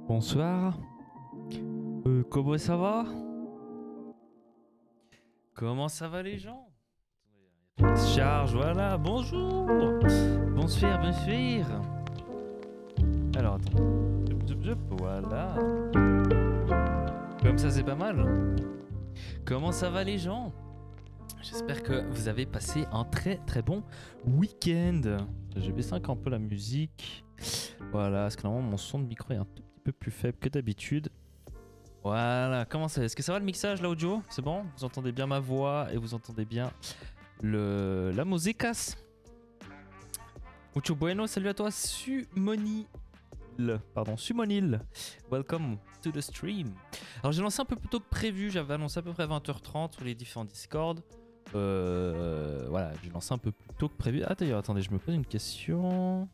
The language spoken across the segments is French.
Bonsoir. Comment ça va? Comment ça va les gens? Charge, voilà, bonjour. Bonsoir, bonsoir. Alors attends. Voilà. Comme ça c'est pas mal. Comment ça va les gens? J'espère que vous avez passé un très très bon week-end. J'ai baissé un peu la musique. Voilà, parce que normalement mon son de micro est un tout petit peu plus faible que d'habitude. Voilà, comment ça? Est-ce que ça va le mixage, l'audio? C'est bon? Vous entendez bien ma voix et vous entendez bien la musicas? Mucho bueno, salut à toi, Sumonil. Pardon, Sumonil. Welcome to the stream. Alors j'ai lancé un peu plus tôt que prévu, j'avais annoncé à peu près 20h30 sur les différents Discord. Voilà, j'ai lancé un peu plus tôt que prévu. Ah d'ailleurs, attendez, je me pose une question.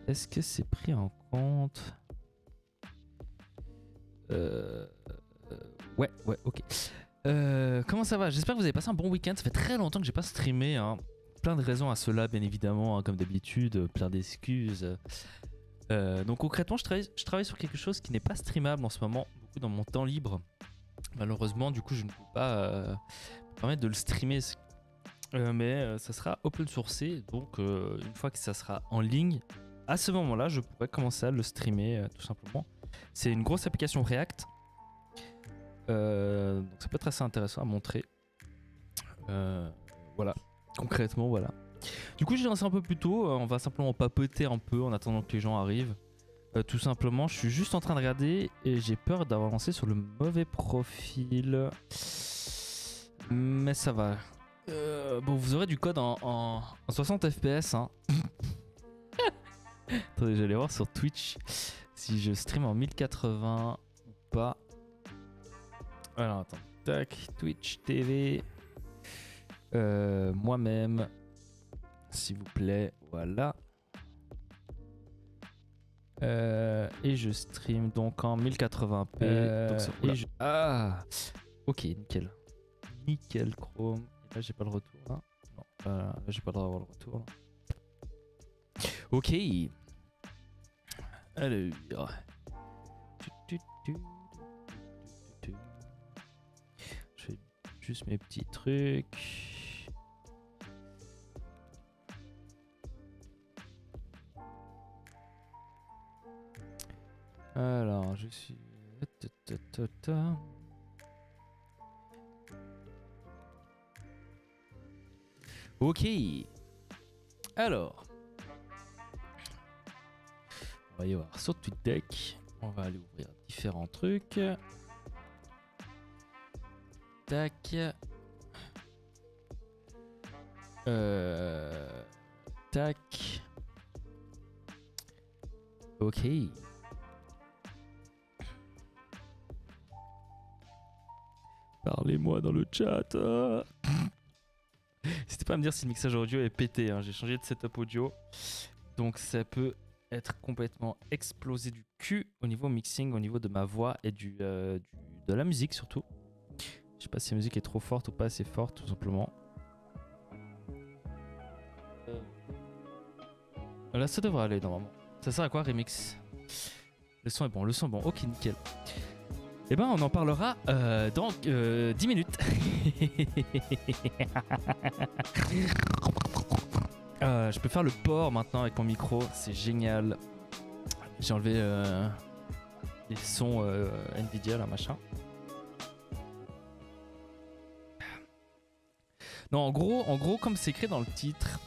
Est-ce que c'est pris en compte? Ouais, ok. Comment ça va? J'espère que vous avez passé un bon week-end. Ça fait très longtemps que j'ai pas streamé, hein. Plein de raisons à cela, bien évidemment, hein, comme d'habitude, plein d'excuses. Donc concrètement, je travaille sur quelque chose qui n'est pas streamable en ce moment, beaucoup dans mon temps libre. Malheureusement, du coup, je ne peux pas me permettre de le streamer, mais ça sera open sourcé. Donc, une fois que ça sera en ligne, à ce moment-là, je pourrais commencer à le streamer, tout simplement. C'est une grosse application React, donc ça peut être assez intéressant à montrer. Voilà, concrètement, voilà. Du coup, j'ai lancé un peu plus tôt. On va simplement papoter un peu en attendant que les gens arrivent. Tout simplement, je suis juste en train de regarder et j'ai peur d'avoir lancé sur le mauvais profil. Mais ça va. Bon, vous aurez du code en 60 FPS. Hein. Attendez, j'allais voir sur Twitch si je stream en 1080 ou pas. Alors, attends. Tac, Twitch TV. Moi-même. S'il vous plaît, voilà. Et je stream donc en 1080p. Donc Ah, ok, nickel. Nickel Chrome. Et là, j'ai pas le retour. Hein. Non, là, j'ai pas le droit d'avoir le retour. Là. Ok. Alors. Je fais juste mes petits trucs. Alors, je suis... Ok. Alors. On va y voir sur TweetDeck. On va aller ouvrir différents trucs. Tac. Tac. Ok. Parlez-moi dans le chat. N'hésitez pas à me dire si le mixage audio est pété. Hein. J'ai changé de setup audio. Donc ça peut être complètement explosé du cul au niveau mixing, au niveau de ma voix et de la musique surtout. Je sais pas si la musique est trop forte ou pas assez forte tout simplement. Là ça devrait aller normalement. Ça sert à quoi remix? Le son est bon, ok nickel. Eh ben on en parlera dans 10 minutes. Je peux faire le port maintenant avec mon micro, c'est génial. J'ai enlevé les sons Nvidia là machin. Non en gros comme c'est écrit dans le titre,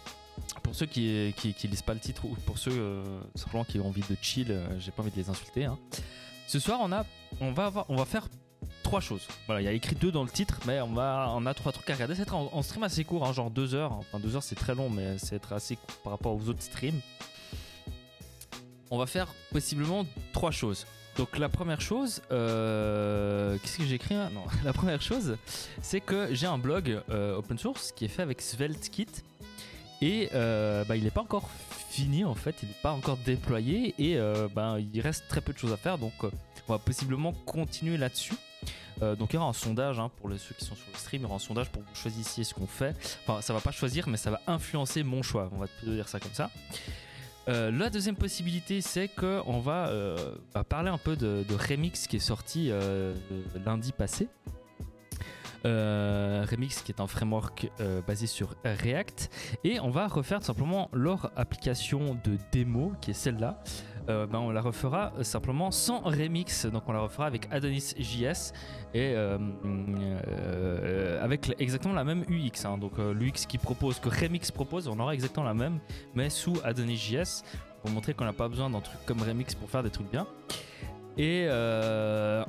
pour ceux qui lisent pas le titre ou pour ceux simplement qui ont envie de chill, j'ai pas envie de les insulter. Hein. Ce soir on va faire 3 choses. Voilà, il y a écrit 2 dans le titre, mais on a 3 trucs à regarder. C'est en stream assez court, hein, genre 2 heures. Enfin 2 heures c'est très long, mais c'est être assez court par rapport aux autres streams. On va faire possiblement 3 choses. Donc la première chose, qu'est-ce que j'ai écrit hein? Non, la première chose, c'est que j'ai un blog open source qui est fait avec SvelteKit et il n'est pas encore fini en fait, il n'est pas encore déployé et il reste très peu de choses à faire, donc on va possiblement continuer là-dessus. Donc il y aura un sondage hein, pour ceux qui sont sur le stream, il y aura un sondage pour que vous choisissiez ce qu'on fait. Enfin ça va pas choisir mais ça va influencer mon choix, on va te dire ça comme ça. La deuxième possibilité, c'est qu'on va parler un peu de Remix qui est sorti lundi passé. Remix qui est un framework basé sur React, et on va refaire tout simplement leur application de démo qui est celle-là. On la refera simplement sans Remix, donc on la refera avec Adonis.js et avec exactement la même UX, hein. Donc l'UX que Remix propose, on aura exactement la même mais sous Adonis.js pour montrer qu'on n'a pas besoin d'un truc comme Remix pour faire des trucs bien. Et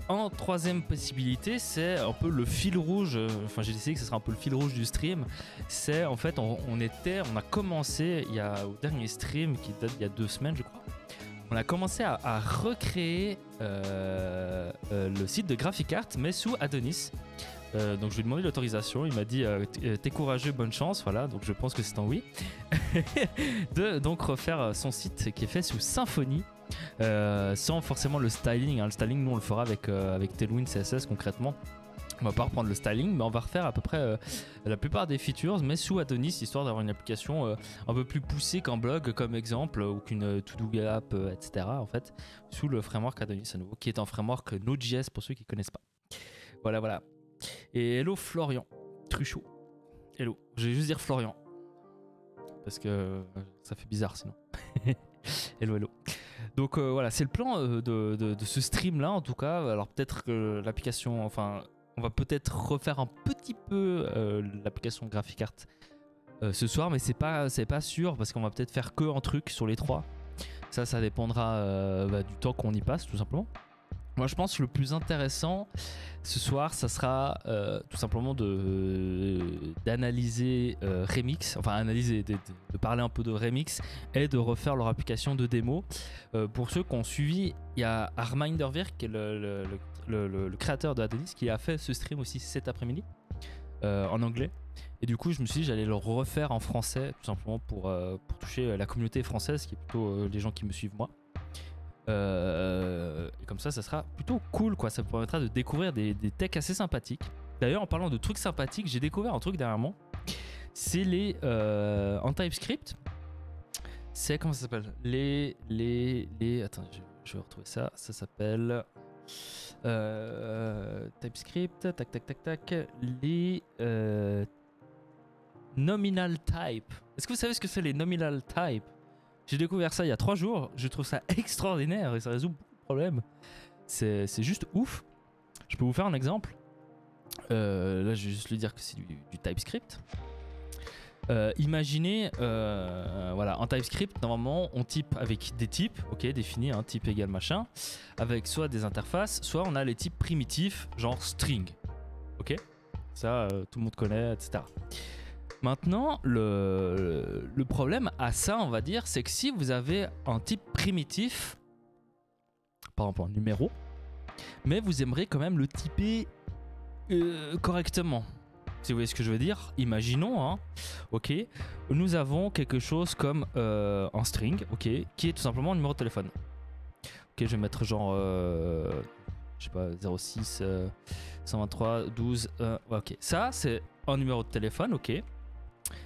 en troisième possibilité, c'est un peu le fil rouge, enfin j'ai décidé que ce sera un peu le fil rouge du stream. C'est en fait, on a commencé au dernier stream qui date il y a 2 semaines je crois. On a commencé à recréer le site de GraphiCart mais sous Adonis. Donc je lui ai demandé l'autorisation, il m'a dit t'es courageux, bonne chance, voilà, donc je pense que c'est un oui. De donc refaire son site qui est fait sous Symfony. Sans forcément le styling, hein. Le styling nous on le fera avec Tailwind CSS concrètement. On va pas reprendre le styling, mais on va refaire à peu près la plupart des features, mais sous Adonis, histoire d'avoir une application un peu plus poussée qu'un blog comme exemple, ou qu'une to-do app, etc. en fait, sous le framework Adonis à nouveau, qui est un framework Node.js pour ceux qui connaissent pas. Voilà. Et hello Florian Truchot. Hello, je vais juste dire Florian parce que ça fait bizarre sinon. hello. Donc voilà, c'est le plan de ce stream là en tout cas. Alors peut-être que l'application, enfin on va peut-être refaire un petit peu l'application GraphiCart ce soir, mais c'est pas sûr parce qu'on va peut-être faire que un truc sur les 3. Ça dépendra du temps qu'on y passe tout simplement. Moi je pense que le plus intéressant ce soir ça sera tout simplement d'analyser Remix, enfin de parler un peu de Remix et de refaire leur application de démo. Pour ceux qui ont suivi, il y a Arminder Virk qui est le créateur de Adonis qui a fait ce stream aussi cet après-midi en anglais. Et du coup je me suis dit j'allais le refaire en français tout simplement pour toucher la communauté française qui est plutôt les gens qui me suivent moi. Et comme ça sera plutôt cool quoi, ça me permettra de découvrir des techs assez sympathiques. D'ailleurs en parlant de trucs sympathiques, j'ai découvert un truc dernièrement, c'est les en TypeScript, c'est comment ça s'appelle, les attends je vais retrouver ça s'appelle TypeScript, tac les nominal type. Est-ce que vous savez ce que c'est les nominal type? J'ai découvert ça il y a 3 jours, je trouve ça extraordinaire et ça résout beaucoup de problèmes. C'est juste ouf. Je peux vous faire un exemple. Là je vais juste lui dire que c'est du TypeScript. Imaginez, voilà, en TypeScript, normalement on type avec des types, ok, définis un type égal machin, avec soit des interfaces, soit on a les types primitifs, genre string, ok, ça tout le monde connaît, etc. Maintenant, le problème à ça, on va dire, c'est que si vous avez un type primitif, par exemple un numéro, mais vous aimeriez quand même le typer correctement. Si vous voyez ce que je veux dire, imaginons, hein, ok, nous avons quelque chose comme un string, ok, qui est tout simplement un numéro de téléphone. Ok, je vais mettre genre, je sais pas, 06 123 12, ok, ça c'est un numéro de téléphone, ok.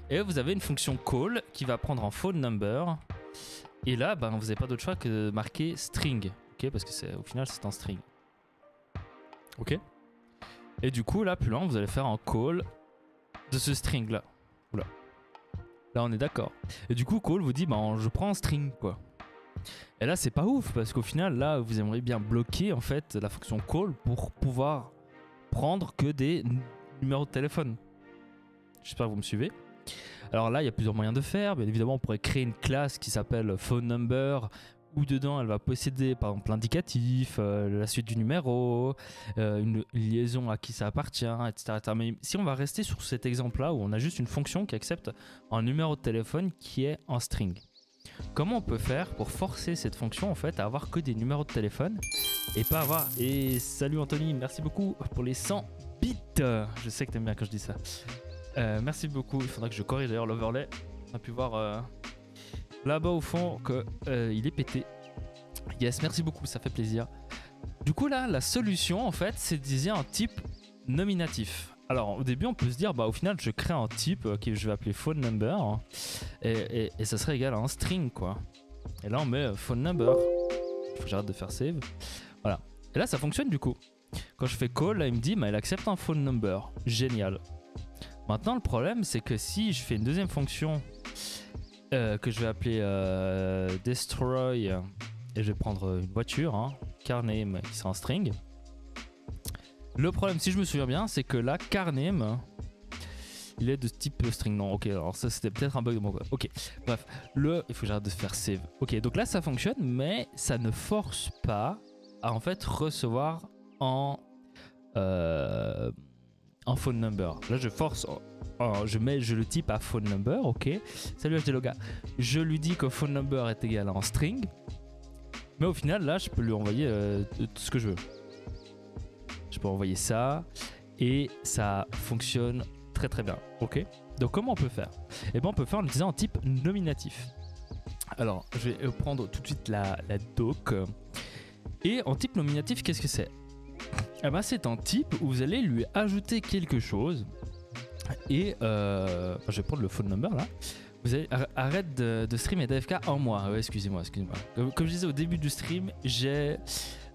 Et vous avez une fonction call qui va prendre un phone number. Et là, ben, vous n'avez pas d'autre choix que de marquer string. Ok, parce que au final, c'est un string. Ok. Et du coup, là, plus loin, vous allez faire un call de ce string là. Oula. Là, on est d'accord. Et du coup, call vous dit, ben, je prends un string, quoi. Et là, c'est pas ouf parce qu'au final, là, vous aimeriez bien bloquer en fait la fonction call pour pouvoir prendre que des numéros de téléphone. J'espère que vous me suivez. Alors là, il y a plusieurs moyens de faire. Bien évidemment, on pourrait créer une classe qui s'appelle phone number, où dedans, elle va posséder par exemple l'indicatif, la suite du numéro, une liaison à qui ça appartient, etc. Mais si on va rester sur cet exemple-là, où on a juste une fonction qui accepte un numéro de téléphone qui est un string. Comment on peut faire pour forcer cette fonction en fait à avoir que des numéros de téléphone et pas avoir... Et salut Anthony, merci beaucoup pour les 100 bits. Je sais que t'aimes bien quand je dis ça. Merci beaucoup, il faudra que je corrige d'ailleurs l'overlay. On a pu voir là-bas au fond qu'il est pété. Yes, merci beaucoup, ça fait plaisir. Du coup là, la solution en fait, c'est d'utiliser un type nominatif. Alors au début on peut se dire, bah au final je crée un type que je vais appeler phone number, hein, et ça serait égal à un string quoi. Et là on met phone number. Faut que j'arrête de faire save. Voilà. Et là ça fonctionne du coup. Quand je fais call, là il me dit il accepte un phone number. Génial. Maintenant le problème c'est que si je fais une deuxième fonction que je vais appeler destroy, et je vais prendre une voiture, hein, car name qui sera en string. Le problème, si je me souviens bien, c'est que là car name il est de type string. Non, ok, alors ça c'était peut-être un bug de mon code. Ok, bref, il faut que j'arrête de faire save. Ok, donc là ça fonctionne, mais ça ne force pas à en fait recevoir en phone number. Là je force, je le type à phone number, ok. Salut HDLoga. Je lui dis que phone number est égal à en string, mais au final là je peux lui envoyer tout ce que je veux. Je peux envoyer ça et ça fonctionne très très bien, ok. Donc comment on peut faire? Eh bien on peut faire en utilisant un type nominatif. Alors je vais prendre tout de suite la doc. Et en type nominatif, qu'est-ce que c'est? Eh ben, c'est un type où vous allez lui ajouter quelque chose. Et je vais prendre le phone number là. Vous allez arrête de stream et d'AFK en moi. Ouais, excusez-moi. Comme je disais au début du stream, j'ai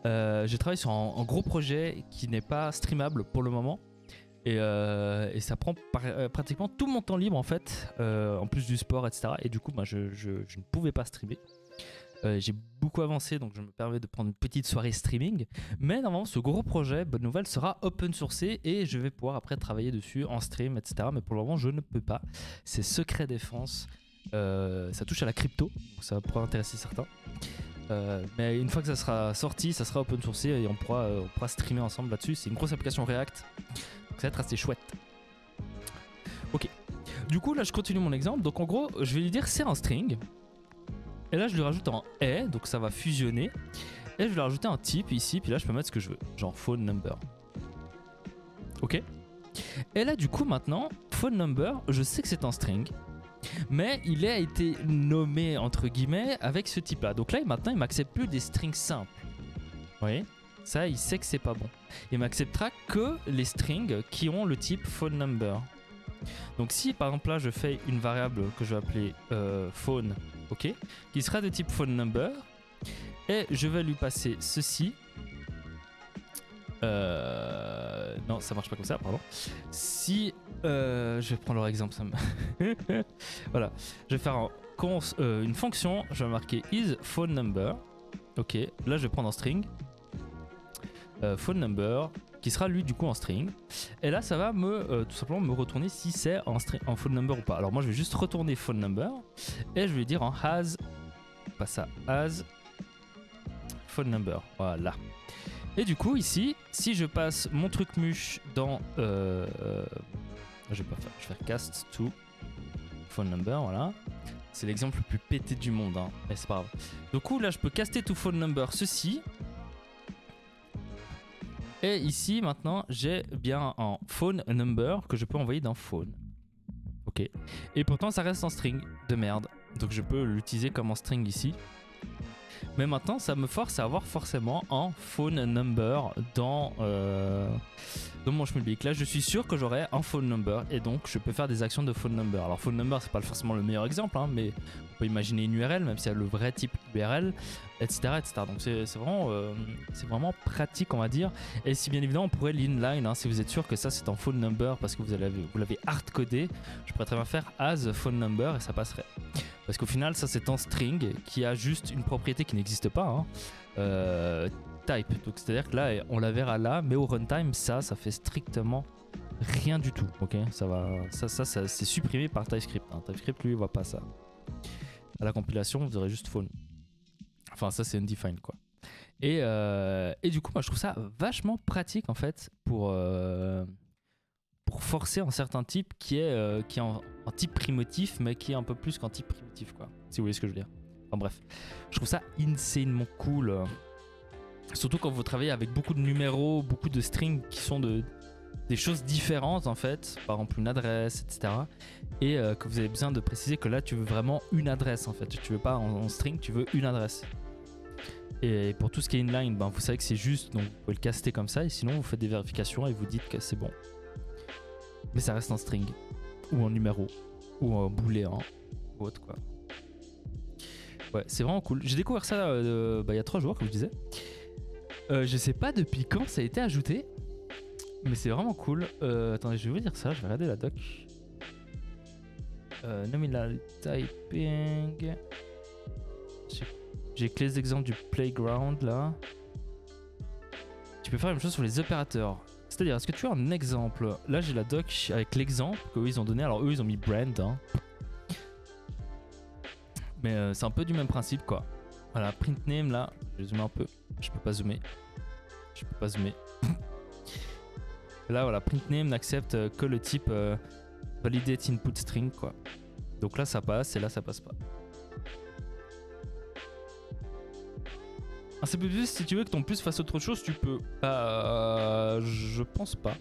travaillé sur un gros projet qui n'est pas streamable pour le moment. Et ça prend pratiquement tout mon temps libre en fait, en plus du sport, etc. Et du coup, je ne pouvais pas streamer. J'ai beaucoup avancé, donc je me permets de prendre une petite soirée streaming. Mais normalement, ce gros projet, bonne nouvelle, sera open sourcé et je vais pouvoir après travailler dessus en stream, etc. Mais pour le moment, je ne peux pas. C'est secret défense. Ça touche à la crypto, donc ça pourra intéresser certains. Mais une fois que ça sera sorti, ça sera open sourcé et on pourra streamer ensemble là-dessus. C'est une grosse application React, donc ça va être assez chouette. Ok. Du coup, là, je continue mon exemple. Donc en gros, je vais lui dire c'est un string. Et là je lui rajoute en et, donc ça va fusionner. Et je vais lui rajouter un type ici, puis là je peux mettre ce que je veux, genre phone number. Ok. Et là du coup maintenant, phone number, je sais que c'est un string, mais il a été nommé entre guillemets avec ce type là. Donc là maintenant il m'accepte plus des strings simples. Vous voyez? Ça il sait que c'est pas bon. Il m'acceptera que les strings qui ont le type phone number. Donc si par exemple là je fais une variable que je vais appeler phone, ok, qui sera de type phone number, et je vais lui passer ceci. Non, ça marche pas comme ça, pardon. Si je vais prendre leur exemple, ça me voilà, je vais faire une fonction, je vais marquer is phone number. Ok, là je vais prendre un string phone number qui sera lui du coup en string, et là ça va tout simplement me retourner si c'est en phone number ou pas. Alors moi je vais juste retourner phone number et je vais dire en has, pas ça, as phone number, voilà. Et du coup ici si je passe mon truc mush dans je vais pas faire, je vais faire cast to phone number, voilà. C'est l'exemple le plus pété du monde, hein, mais c'est pas grave. Du coup là je peux caster to phone number ceci. Et ici maintenant j'ai bien un phone number que je peux envoyer dans phone. Ok. Et pourtant ça reste en string de merde. Donc je peux l'utiliser comme en string ici. Mais maintenant ça me force à avoir forcément un phone number dans mon schmilblick. Là je suis sûr que j'aurai un phone number et donc je peux faire des actions de phone number. Alors phone number c'est pas forcément le meilleur exemple, hein, mais on peut imaginer une URL même si elle a le vrai type URL, etc. etc. Donc c'est vraiment pratique on va dire. Et si bien évidemment on pourrait l'inline, hein, si vous êtes sûr que ça c'est un phone number parce que vous l'avez hard codé, je pourrais très bien faire as phone number et ça passerait. Parce qu'au final ça c'est un string qui a juste une propriété qui n'existe pas, hein. Type, donc c'est à dire que là on la verra là, mais au runtime ça fait strictement rien du tout. Ok, ça c'est supprimé par TypeScript, hein. TypeScript lui il voit pas ça. À la compilation vous aurez juste phone, enfin ça c'est undefined quoi. Et du coup moi je trouve ça vachement pratique en fait pour forcer un certain type qui est en type primitif, mais qui est un peu plus qu'un type primitif quoi, si vous voyez ce que je veux dire. Enfin bref, je trouve ça insanement cool. Surtout quand vous travaillez avec beaucoup de numéros, beaucoup de strings qui sont des choses différentes en fait, par exemple une adresse, etc. Et que vous avez besoin de préciser que là tu veux vraiment une adresse en fait, tu veux pas en string, tu veux une adresse. Et pour tout ce qui est inline, ben, vous savez que c'est juste, donc vous pouvez le caster comme ça, et sinon vous faites des vérifications et vous dites que c'est bon. Mais ça reste en string, ou en numéro, ou en booléen, ou autre quoi. Ouais, c'est vraiment cool. J'ai découvert ça il y a 3 jours, comme je disais. Je sais pas depuis quand ça a été ajouté, mais c'est vraiment cool. Attendez, je vais vous dire ça, je vais regarder la doc. Nominal typing. J'ai que les exemples du playground là. Tu peux faire la même chose sur les opérateurs. C'est-à-dire, est-ce que tu as un exemple? Là, j'ai la doc avec l'exemple qu'eux ils ont donné. Alors, eux ils ont mis brand. Hein. Mais c'est un peu du même principe quoi. Voilà, print name là. Je vais zoomer un peu. Je peux pas zoomer. Là, voilà, print name n'accepte que le type validate input string quoi. Donc là, ça passe et là, ça passe pas. Un CP+, si tu veux que ton plus fasse autre chose, tu peux. Je pense pas.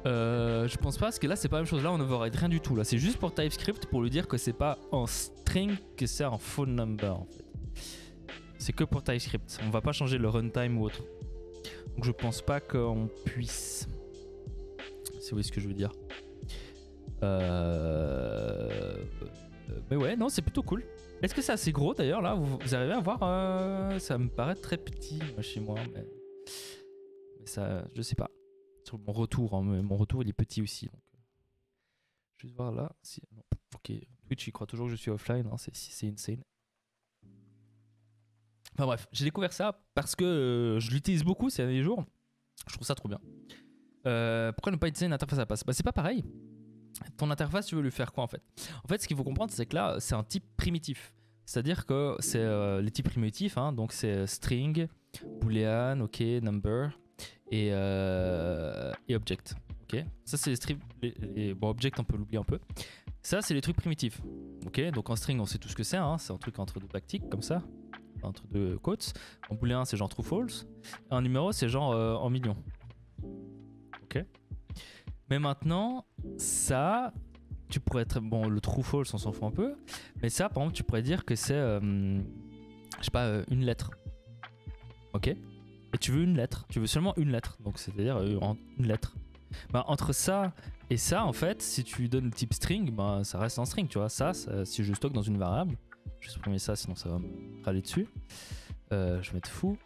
Je pense pas parce que là c'est pas la même chose. Là on override rien du tout. Là c'est juste pour TypeScript pour lui dire que c'est pas en string que c'est un phone number en fait. C'est que pour TypeScript. On va pas changer le runtime ou autre. Donc je pense pas qu'on puisse. Si vous voyez ce que je veux dire. Mais ouais, non, c'est plutôt cool. Est-ce que c'est assez gros d'ailleurs là vous arrivez à voir ça me paraît très petit chez moi, mais ça, je sais pas. Sur mon retour, hein, mon retour il est petit aussi. Donc, je vais voir là. Si, non. Ok, Twitch il croit toujours que je suis offline, hein, c'est insane. Enfin bref, j'ai découvert ça parce que je l'utilise beaucoup ces derniers jours. Je trouve ça trop bien. Pourquoi ne pas utiliser une interface à passe? Bah c'est pas pareil. Ton interface, tu veux lui faire quoi en fait? En fait, ce qu'il faut comprendre, c'est que là, c'est un type primitif. C'est-à-dire que c'est les types primitifs, hein, donc c'est string, boolean, ok, number et object. Ok, ça c'est bon, object, on peut l'oublier un peu. Ça, c'est les trucs primitifs. Ok, donc en string, on sait tout ce que c'est. Hein, c'est un truc entre deux backticks comme ça, entre deux quotes. En boolean, c'est genre true false. Et en numéro, c'est genre en millions. Ok. Mais maintenant, ça, tu pourrais être... Bon, le true false, on s'en fout un peu. Mais ça, par exemple, tu pourrais dire que c'est, je sais pas, une lettre. Ok. Et tu veux une lettre. Tu veux seulement une lettre. Donc, c'est-à-dire une lettre. Bah, entre ça et ça, en fait, si tu lui donnes le type string, bah, ça reste en string, tu vois. Ça, si je stocke dans une variable, je vais supprimer ça, sinon ça va me râler dessus. Je vais mettre foo.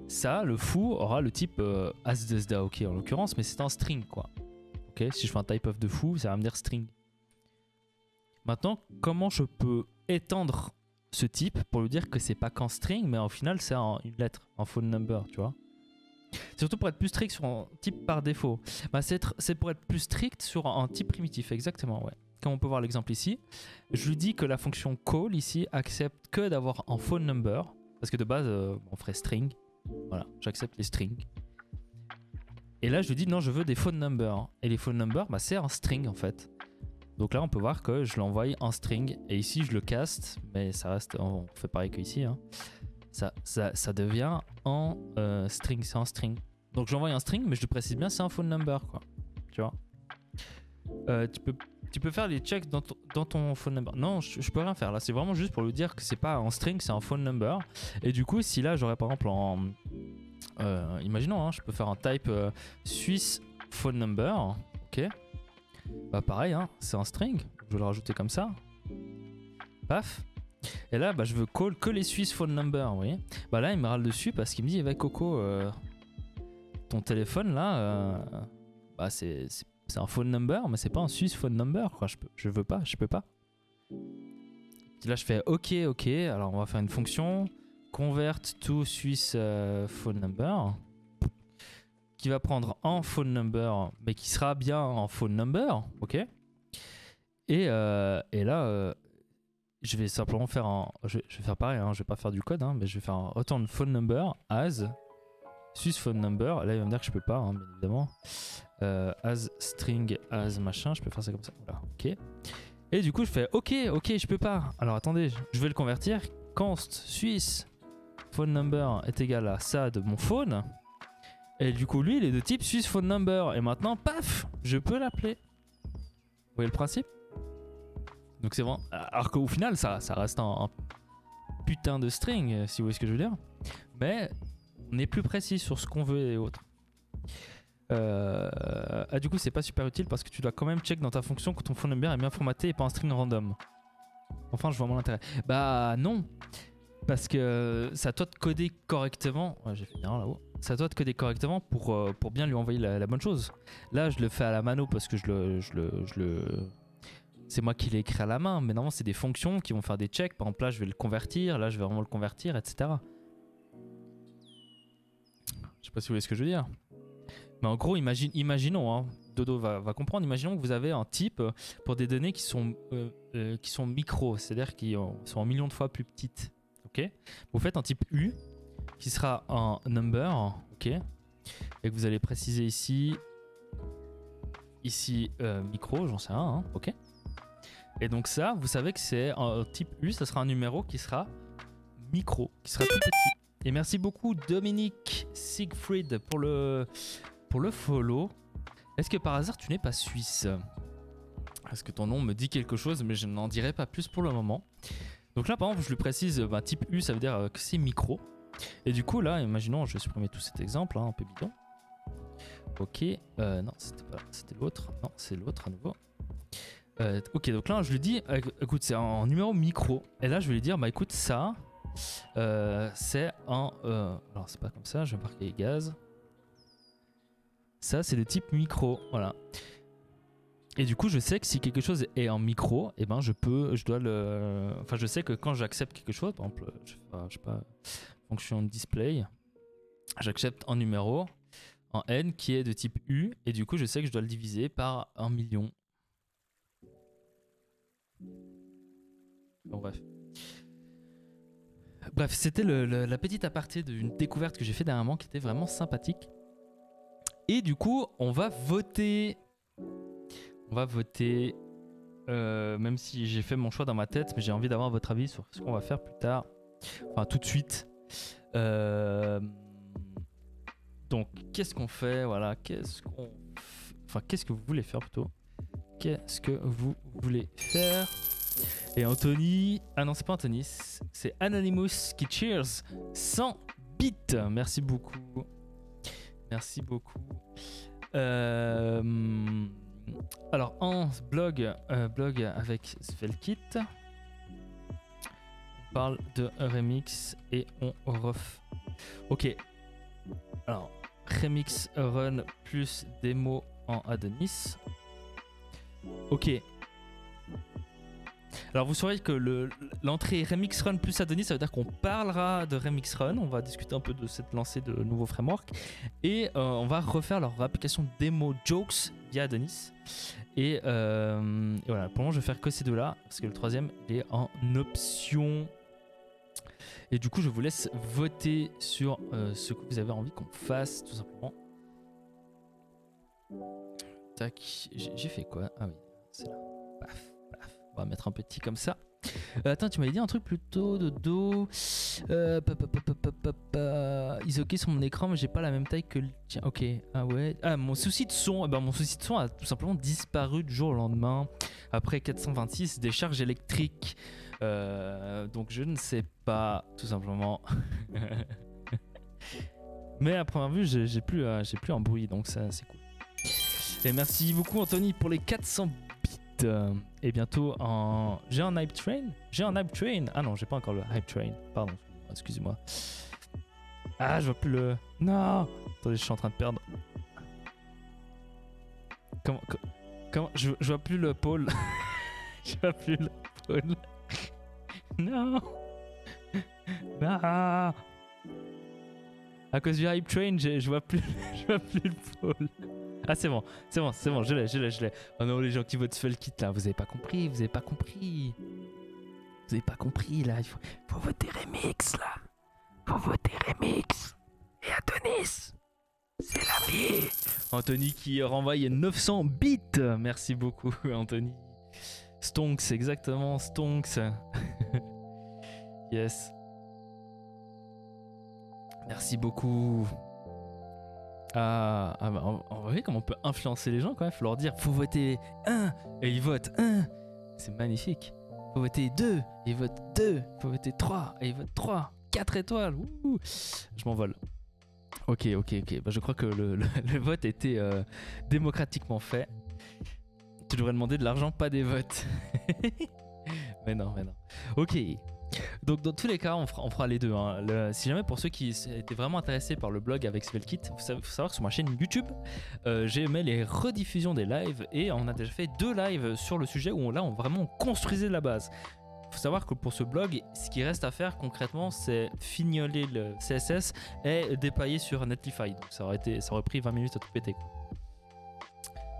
Ça, le foo aura le type asDesda, ok, en l'occurrence, mais c'est un string, quoi. Ok, si je fais un type of de foo, ça va me dire string. Maintenant, comment je peux étendre ce type pour lui dire que c'est pas qu'en string, mais au final c'est une lettre, un phone number, tu vois. Surtout pour être plus strict sur un type par défaut. Bah, c'est pour être plus strict sur un type primitif, exactement, ouais. Comme on peut voir l'exemple ici, je lui dis que la fonction call ici accepte que d'avoir un phone number, parce que de base on ferait string. Voilà, j'accepte les strings. Et là je lui dis non, je veux des phone numbers. Et les phone numbers, bah, c'est un string en fait. Donc là on peut voir que je l'envoie en string. Et ici je le caste, mais ça reste, on fait pareil qu'ici, hein. Ça devient en string, c'est en string. Donc j'envoie un string, mais je le précise bien, c'est un phone number, quoi. Tu vois. Tu peux faire les checks dans ton phone number. Non, je peux rien faire. Là, c'est vraiment juste pour lui dire que c'est pas en string, c'est un phone number. Et du coup, si là, j'aurais par exemple imaginons, hein, je peux faire un type Swiss phone number. Ok. Bah pareil, hein, c'est un string. Je vais le rajouter comme ça. Paf. Et là, bah, je veux call que les Swiss phone number, vous voyez. Bah là, il me râle dessus parce qu'il me dit, eh ben, Coco, ton téléphone là, bah c'est un phone number, mais c'est pas un Swiss phone number, quoi. Je peux pas. Et là, je fais OK. Alors, on va faire une fonction convert to Swiss phone number qui va prendre en phone number, mais qui sera bien en phone number, ok. Et là. Je vais simplement faire je vais faire pareil, hein, je vais pas faire du code, hein, mais je vais faire un return phone number as Swiss phone number. Là, il va me dire que je peux pas, hein, bien évidemment. As string as machin, je peux faire ça comme ça. Voilà, ok. Et du coup, je fais ok, je peux pas. Alors attendez, je vais le convertir. Const Swiss phone number est égal à ça de mon phone. Et du coup, lui, il est de type Swiss phone number. Et maintenant, paf, je peux l'appeler. Vous voyez le principe? Donc c'est vraiment... Alors qu'au final, ça reste un putain de string, si vous voyez ce que je veux dire. Mais on est plus précis sur ce qu'on veut et autres. Du coup, c'est pas super utile parce que tu dois quand même check dans ta fonction que ton phone number est bien formaté et pas un string random. Enfin, je vois mon intérêt. Bah non, parce que c'est à toi de coder correctement. Ouais, j'ai fait bien là-haut. C'est à toi de coder correctement pour bien lui envoyer la bonne chose. Là, je le fais à la mano parce que c'est moi qui l'ai écrit à la main. Mais normalement, c'est des fonctions qui vont faire des checks. Par exemple, là, je vais le convertir. Là, je vais vraiment le convertir, etc. Je sais pas si vous voyez ce que je veux dire. Mais en gros, imaginons, hein, Dodo va comprendre. Imaginons que vous avez un type pour des données qui sont micro, c'est-à-dire qui sont en millions de fois plus petites. Ok. Vous faites un type U qui sera un number, ok, et que vous allez préciser ici micro, j'en sais un, hein, ok. Et donc ça, vous savez que c'est un type U, ça sera un numéro qui sera micro, qui sera tout petit. Et merci beaucoup Dominique Siegfried pour le follow. Est-ce que par hasard tu n'es pas suisse? Est-ce que ton nom me dit quelque chose, mais je n'en dirai pas plus pour le moment. Donc là par exemple je lui précise type U, ça veut dire que c'est micro. Et du coup là, imaginons, je vais supprimer tout cet exemple, hein, un peu bidon. Ok, non c'était l'autre, non c'est l'autre à nouveau. Ok, donc là je lui dis, écoute c'est un numéro micro. Et là je vais lui dire, bah écoute ça, c'est un... alors c'est pas comme ça, je vais marquer gaz. Ça c'est le type micro, voilà. Et du coup je sais que si quelque chose est en micro, et ben je sais que quand j'accepte quelque chose, par exemple, je sais pas, fonction display, j'accepte un numéro en n qui est de type U, et du coup je sais que je dois le diviser par 1 million. Bon bref. Bref, c'était la petite aparté d'une découverte que j'ai fait dernièrement qui était vraiment sympathique. Et du coup, on va voter. Même si j'ai fait mon choix dans ma tête, mais j'ai envie d'avoir votre avis sur ce qu'on va faire plus tard. Enfin, tout de suite. Donc, qu'est-ce qu'on fait? Voilà, qu'est-ce que vous voulez faire plutôt? Qu'est-ce que vous voulez faire? Et Anthony... Ah non, c'est pas Anthony, c'est Anonymous qui cheers 100 bits. Merci beaucoup. Merci beaucoup. Alors, en blog avec Svelkit, on parle de remix et on ref. Ok. Alors, remix run plus démo en Adonis. Ok. Alors vous saurez que l'entrée Remix Run plus Adonis, ça veut dire qu'on parlera de Remix Run, on va discuter un peu de cette lancée de nouveaux frameworks et on va refaire leur application démo Jokes via Adonis. Et voilà, pour le moment je vais faire que ces deux-là, parce que le troisième est en option. Et du coup je vous laisse voter sur ce que vous avez envie qu'on fasse, tout simplement. Tac, j'ai fait quoi? Ah oui, c'est là. Paf. On va mettre un petit comme ça. Attends, tu m'avais dit un truc plutôt de dos. Ils ok sur mon écran, mais j'ai pas la même taille que le tien. Ok, ah ouais. Ah, mon souci de son, mon souci de son a tout simplement disparu du jour au lendemain. Après 426 décharges électriques. Donc je ne sais pas, tout simplement. Mais à première vue, j'ai plus un bruit, donc ça c'est cool. Et merci beaucoup Anthony pour les 400 bits. Et bientôt j'ai un hype train. Ah non, j'ai pas encore le hype train. Pardon, excusez-moi. Ah, je vois plus le... Non. Attendez, je suis en train de perdre. Comment je vois plus le pôle. Je vois plus le pôle. Non. Non. À cause du hype train, je vois plus le pôle. Ah c'est bon, je l'ai. Oh non, les gens qui votent Svelkit là, vous avez pas compris là, il faut voter Remix là. Faut voter Remix. Et Adonis, c'est la vie. Anthony qui renvoie 900 bits. Merci beaucoup Anthony. Stonks, exactement, Stonks. Yes. Merci beaucoup. Bah, on voit comment on peut influencer les gens quand même. Faut leur dire, faut voter 1 et ils votent 1. C'est magnifique. Faut voter 2 et ils votent 2. Faut voter 3 et ils votent 3. 4 étoiles. Ouh. Je m'envole. Ok. Bah, je crois que le vote était démocratiquement fait. Tu devrais demander de l'argent, pas des votes. Mais non, mais non. Ok. Donc dans tous les cas, on fera les deux. Hein. Si jamais pour ceux qui étaient vraiment intéressés par le blog avec Svelte, faut savoir que sur ma chaîne YouTube, j'ai mis les rediffusions des lives et on a déjà fait 2 lives sur le sujet où là on vraiment construisait la base. Faut savoir que pour ce blog, ce qui reste à faire concrètement, c'est fignoler le CSS et dépailler sur Netlify. Donc ça aurait pris 20 minutes à tout péter.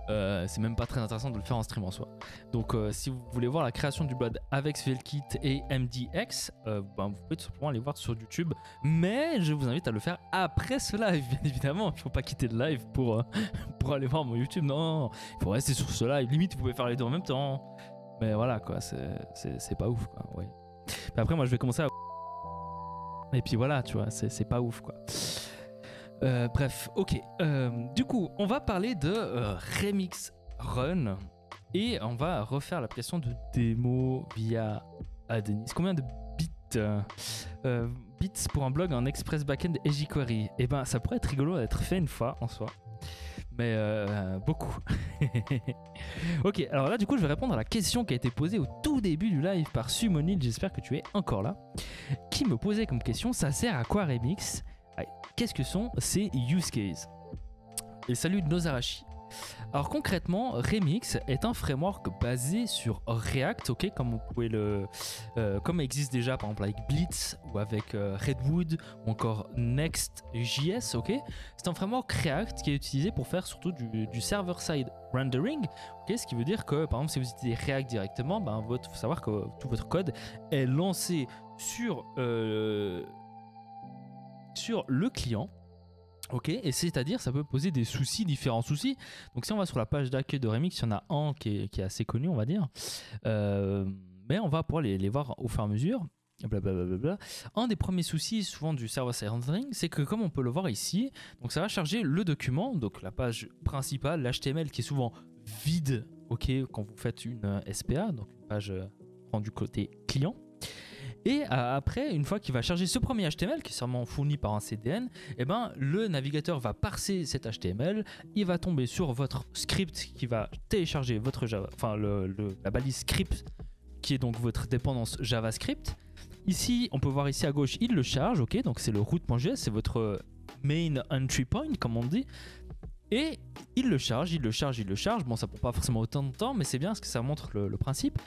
C'est même pas très intéressant de le faire en stream en soi. Donc si vous voulez voir la création du blog avec SvelteKit et MDX, vous pouvez tout simplement aller voir sur YouTube. Mais je vous invite à le faire après ce live, bien évidemment. Il faut pas quitter le live pour aller voir mon YouTube. Non, il faut rester sur ce live. Limite, vous pouvez faire les deux en même temps. Mais voilà quoi, c'est pas ouf quoi. Ouais. Mais après, moi je vais commencer à... Et puis voilà, tu vois, c'est pas ouf quoi. Bref, ok. Du coup, on va parler de Remix Run et on va refaire l'application de démo via Adenis. Combien de bits pour un blog en Express Backend et jQuery? Eh ben, ça pourrait être rigolo d'être fait une fois en soi, mais beaucoup. Ok, alors là, du coup, je vais répondre à la question qui a été posée au tout début du live par Sumonil. J'espère que tu es encore là. Qui me posait comme question, ça sert à quoi Remix? Qu'est-ce que sont ces use cases? Et salut Nozarashi. Alors concrètement, Remix est un framework basé sur React, ok, comme vous pouvez comme existe déjà par exemple avec Blitz ou avec Redwood ou encore Next.js, ok. C'est un framework React qui est utilisé pour faire surtout du server-side rendering, ok, ce qui veut dire que par exemple si vous utilisez React directement, faut savoir que tout votre code est lancé sur le client, ok, et c'est-à-dire ça peut poser des soucis, différents soucis. Donc si on va sur la page d'accueil de Remix, il y en a un qui est assez connu, on va dire, mais on va pouvoir les voir au fur et à mesure. Blablabla. Un des premiers soucis souvent du server-side rendering, c'est que comme on peut le voir ici, donc ça va charger le document, donc la page principale, l'HTML qui est souvent vide, ok, quand vous faites une SPA, donc une page rendue côté client. Et après, une fois qu'il va charger ce premier HTML, qui est sûrement fourni par un CDN, eh ben, le navigateur va parser cet HTML, il va tomber sur votre script qui va télécharger votre Java, enfin la balise script, qui est donc votre dépendance JavaScript. Ici, on peut voir ici à gauche, il le charge, ok, donc c'est le root.js, c'est votre main entry point, comme on dit. Et il le charge. Bon, ça prend pas forcément autant de temps, mais c'est bien parce que ça montre le principe.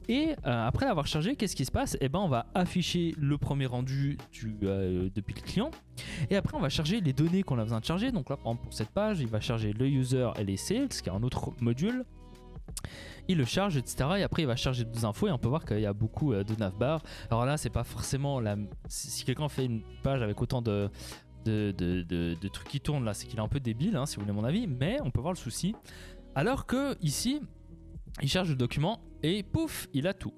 Et après l'avoir chargé, qu'est-ce qui se passe? Eh ben, on va afficher le premier rendu depuis le client. Et après, on va charger les données qu'on a besoin de charger. Donc là, par exemple, pour cette page, il va charger le user et les sales, qui est un autre module. Il le charge, etc. Et après, il va charger des infos. Et on peut voir qu'il y a beaucoup de navbar. Alors là, c'est pas forcément si quelqu'un fait une page avec autant de trucs qui tournent là, c'est qu'il est un peu débile, hein, si vous voulez mon avis, mais on peut voir le souci. Alors que ici, il charge le document et pouf, il a tout.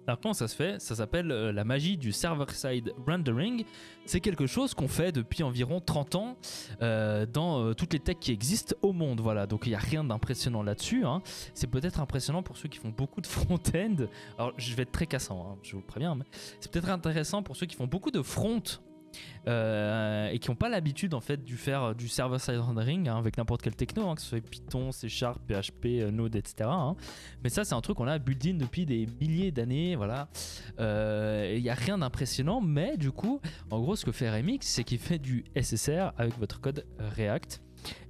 Alors comment ça se fait? Ça s'appelle la magie du server-side rendering. C'est quelque chose qu'on fait depuis environ 30 ans dans toutes les techs qui existent au monde. Voilà, donc il n'y a rien d'impressionnant là-dessus. Hein. C'est peut-être impressionnant pour ceux qui font beaucoup de front-end. Alors je vais être très cassant, hein, je vous préviens, mais c'est peut-être intéressant pour ceux qui font beaucoup de front et qui n'ont pas l'habitude en fait de faire du server-side rendering hein, avec n'importe quel techno, hein, que ce soit Python, C#, PHP, Node, etc. Hein. Mais ça, c'est un truc qu'on a built-in depuis des milliers d'années. Voilà. Il n'y a rien d'impressionnant, mais du coup, en gros, ce que fait Remix, c'est qu'il fait du SSR avec votre code React.